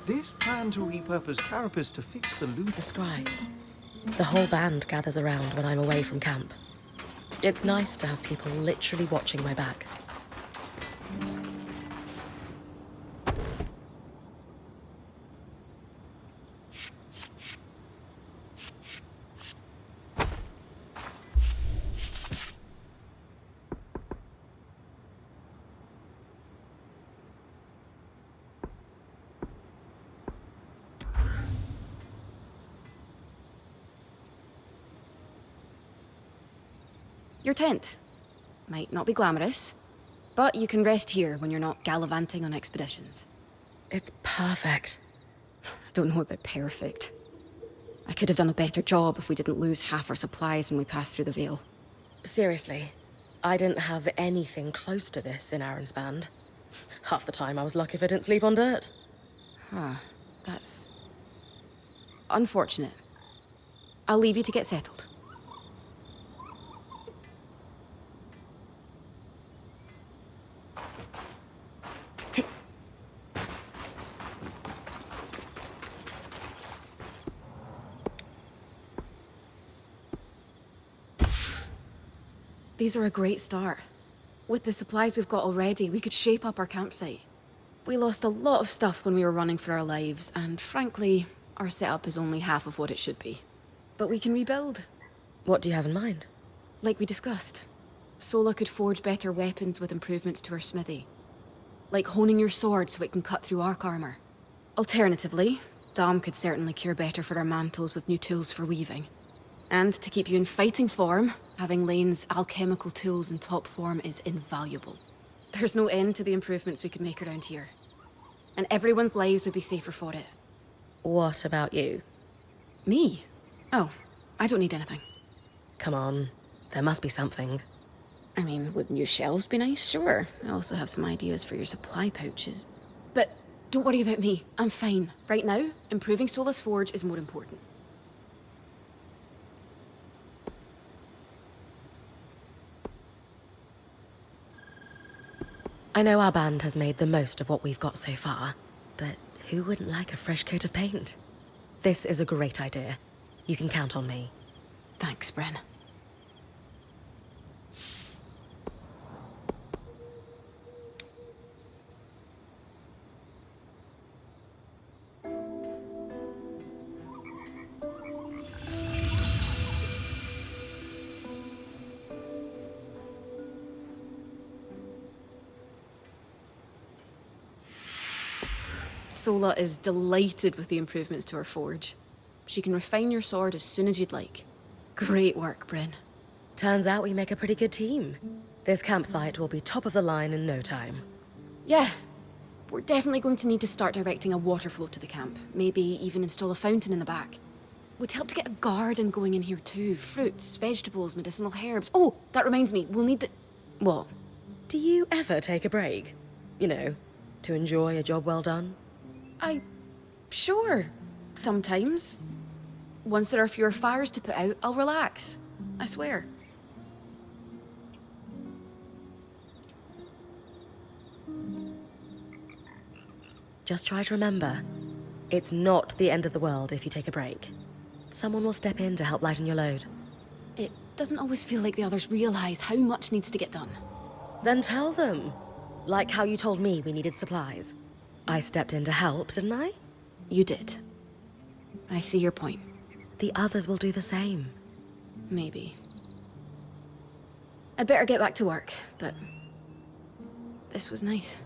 This plan to repurpose Carapace to fix the loop... The scry. The whole band gathers around when I'm away from camp. It's nice to have people literally watching my back. Your tent. Might not be glamorous, but you can rest here when you're not gallivanting on expeditions. It's perfect. I don't know about perfect. I could have done a better job if we didn't lose half our supplies when we passed through the Veil. Seriously, I didn't have anything close to this in Aaron's band. Half the time I was lucky if I didn't sleep on dirt. Huh. That's... unfortunate. I'll leave you to get settled. These are a great start. With the supplies we've got already, we could shape up our campsite. We lost a lot of stuff when we were running for our lives, and frankly, our setup is only half of what it should be. But we can rebuild. What do you have in mind? Like we discussed, Sola could forge better weapons with improvements to her smithy. Like honing your sword so it can cut through arc armor. Alternatively, Dom could certainly care better for our mantles with new tools for weaving. And to keep you in fighting form, having Lane's alchemical tools in top form is invaluable. There's no end to the improvements we could make around here. And everyone's lives would be safer for it. What about you? Me? Oh, I don't need anything. Come on, there must be something. I mean, would new shelves be nice? Sure. I also have some ideas for your supply pouches. But don't worry about me. I'm fine. Right now, improving Sola's forge is more important. I know our band has made the most of what we've got so far, but who wouldn't like a fresh coat of paint? This is a great idea. You can count on me. Thanks, Brynn. Sola is delighted with the improvements to her forge. She can refine your sword as soon as you'd like. Great work, Brynn. Turns out we make a pretty good team. This campsite will be top of the line in no time. Yeah, we're definitely going to need to start directing a water flow to the camp. Maybe even install a fountain in the back. Would help to get a garden going in here too. Fruits, vegetables, medicinal herbs. Oh, that reminds me, we'll need the... What? Do you ever take a break? You know, to enjoy a job well done? Sure. Sometimes. Once there are fewer fires to put out, I'll relax. I swear. Just try to remember, it's not the end of the world if you take a break. Someone will step in to help lighten your load. It doesn't always feel like the others realize how much needs to get done. Then tell them. Like how you told me we needed supplies. I stepped in to help, didn't I? You did. I see your point. The others will do the same. Maybe. I'd better get back to work, but... this was nice.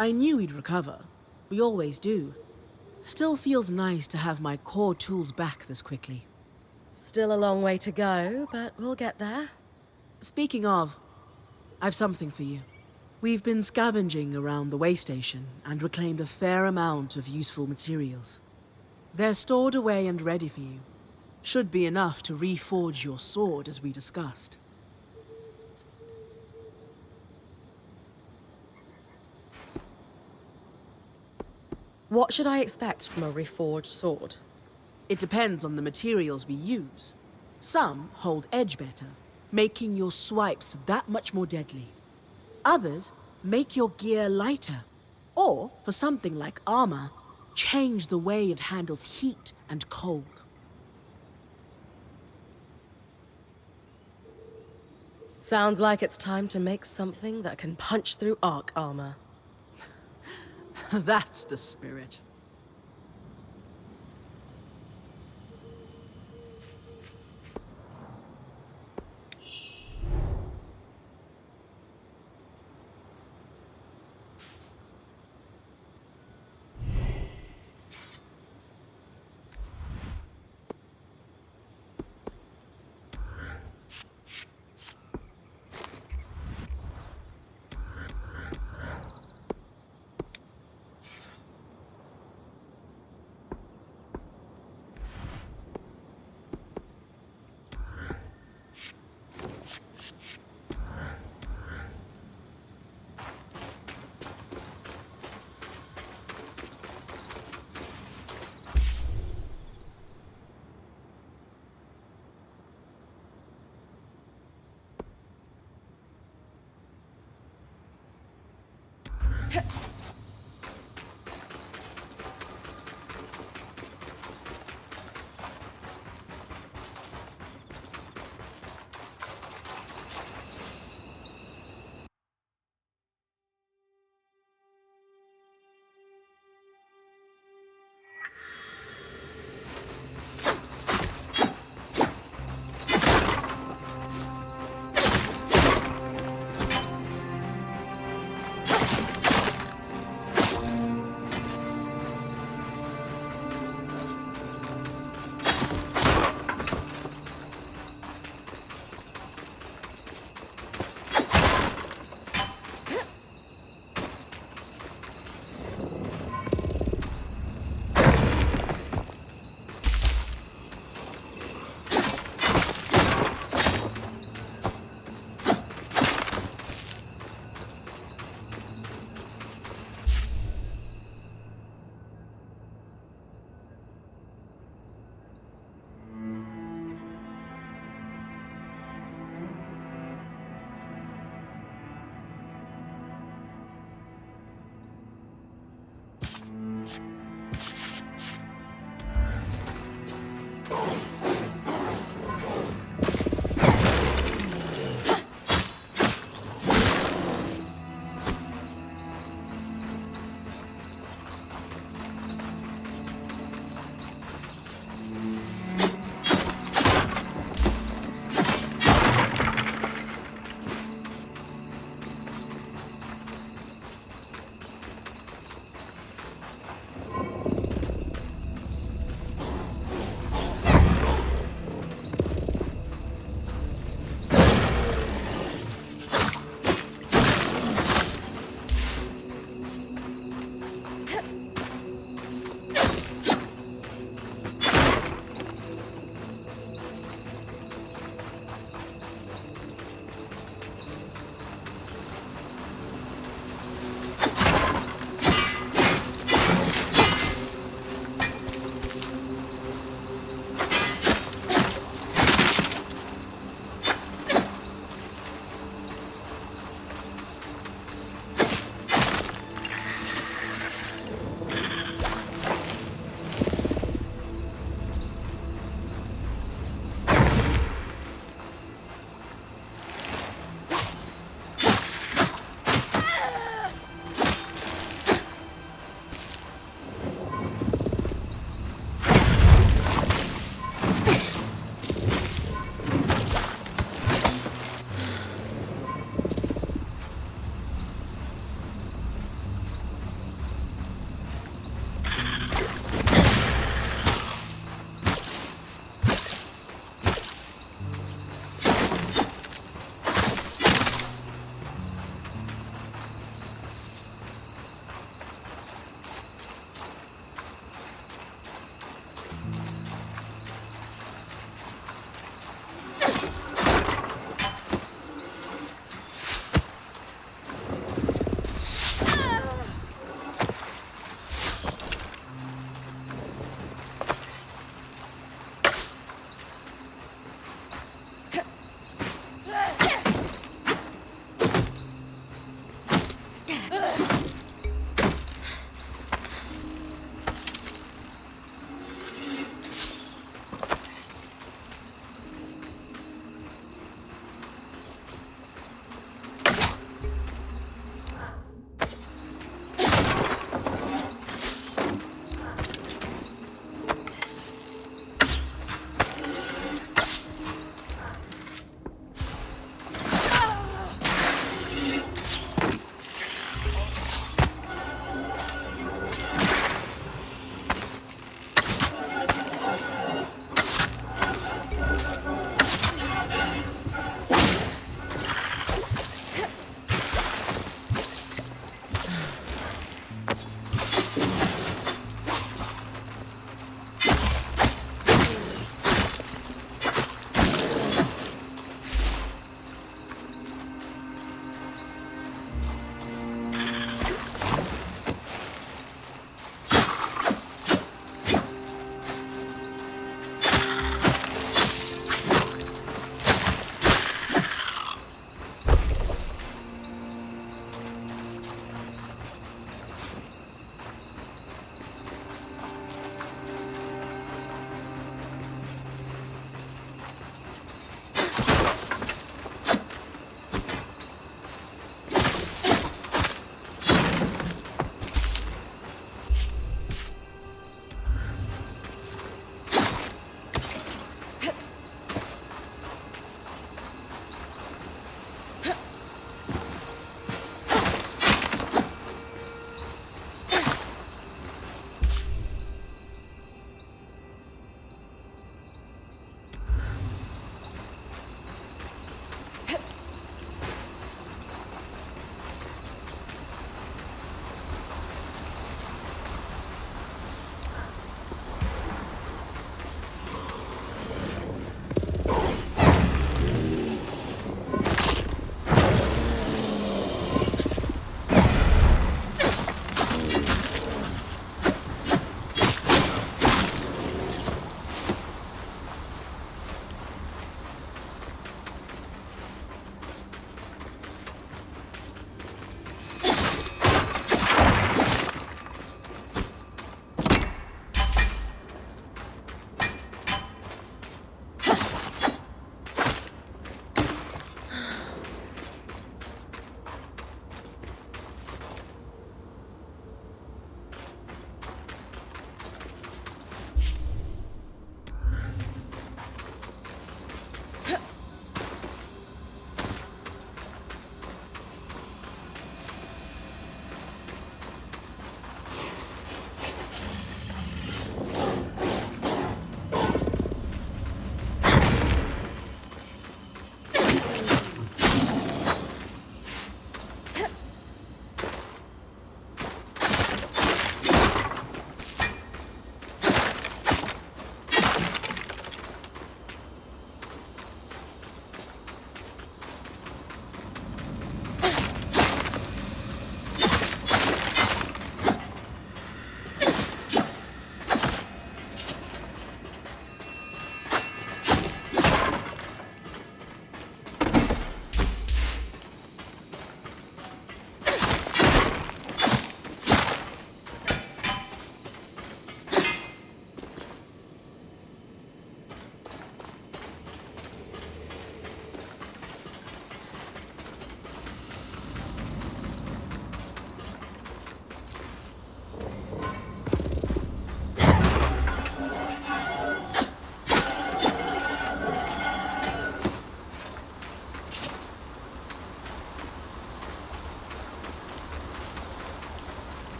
I knew we'd recover. We always do. Still feels nice to have my core tools back this quickly. Still a long way to go, but we'll get there. Speaking of, I've something for you. We've been scavenging around the way station and reclaimed a fair amount of useful materials. They're stored away and ready for you. Should be enough to reforge your sword as we discussed. What should I expect from a reforged sword? It depends on the materials we use. Some hold edge better, making your swipes that much more deadly. Others make your gear lighter, or, for something like armor, change the way it handles heat and cold. Sounds like it's time to make something that can punch through arc armor. That's the spirit.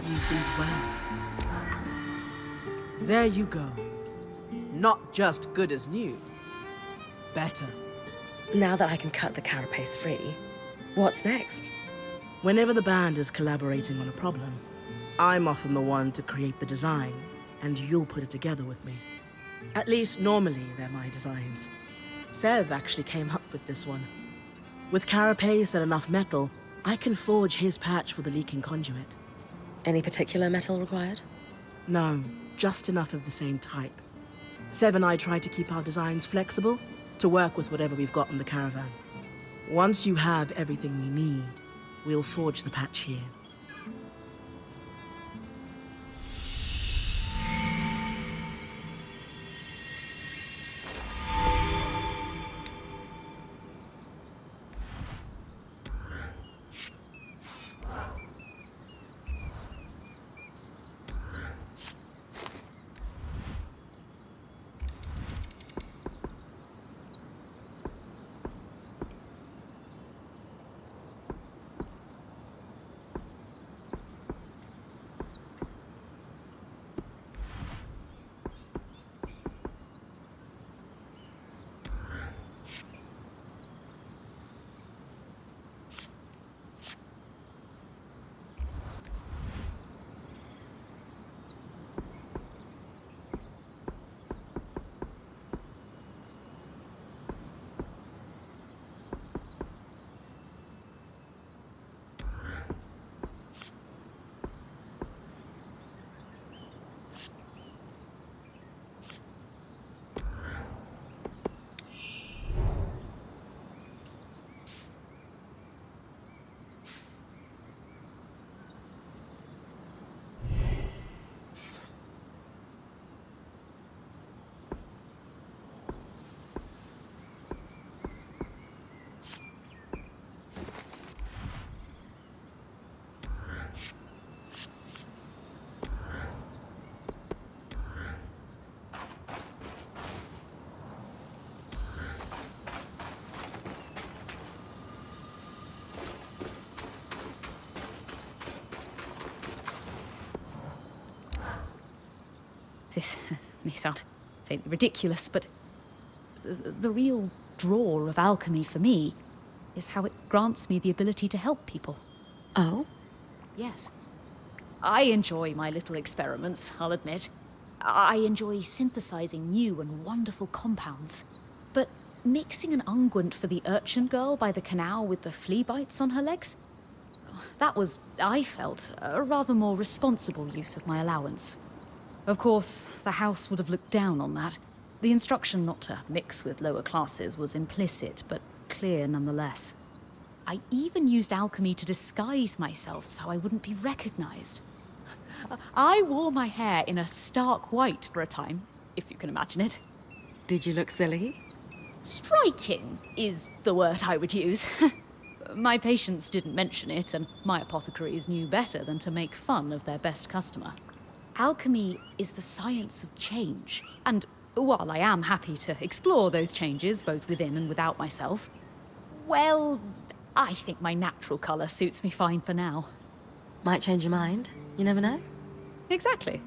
use these well. There you go. Not just good as new. Better. Now that I can cut the carapace free, what's next? Whenever the band is collaborating on a problem, I'm often the one to create the design, and you'll put it together with me. At least normally they're my designs. Sev actually came up with this one. With carapace and enough metal, I can forge his patch for the leaking conduit. Any particular metal required? No, just enough of the same type. Sev and I try to keep our designs flexible to work with whatever we've got in the caravan. Once you have everything we need, we'll forge the patch here. This may sound fairly ridiculous, but the real draw of alchemy for me is how it grants me the ability to help people. Oh? Yes. I enjoy my little experiments, I'll admit. I enjoy synthesizing new and wonderful compounds. But mixing an unguent for the urchin girl by the canal with the flea bites on her legs? That was, I felt, a rather more responsible use of my allowance. Of course, the house would have looked down on that. The instruction not to mix with lower classes was implicit, but clear nonetheless. I even used alchemy to disguise myself so I wouldn't be recognized. I wore my hair in a stark white for a time, if you can imagine it. Did you look silly? Striking is the word I would use. My patients didn't mention it, and my apothecaries knew better than to make fun of their best customer. Alchemy is the science of change, and while I am happy to explore those changes both within and without myself, well, I think my natural colour suits me fine for now. Might change your mind. You never know. Exactly.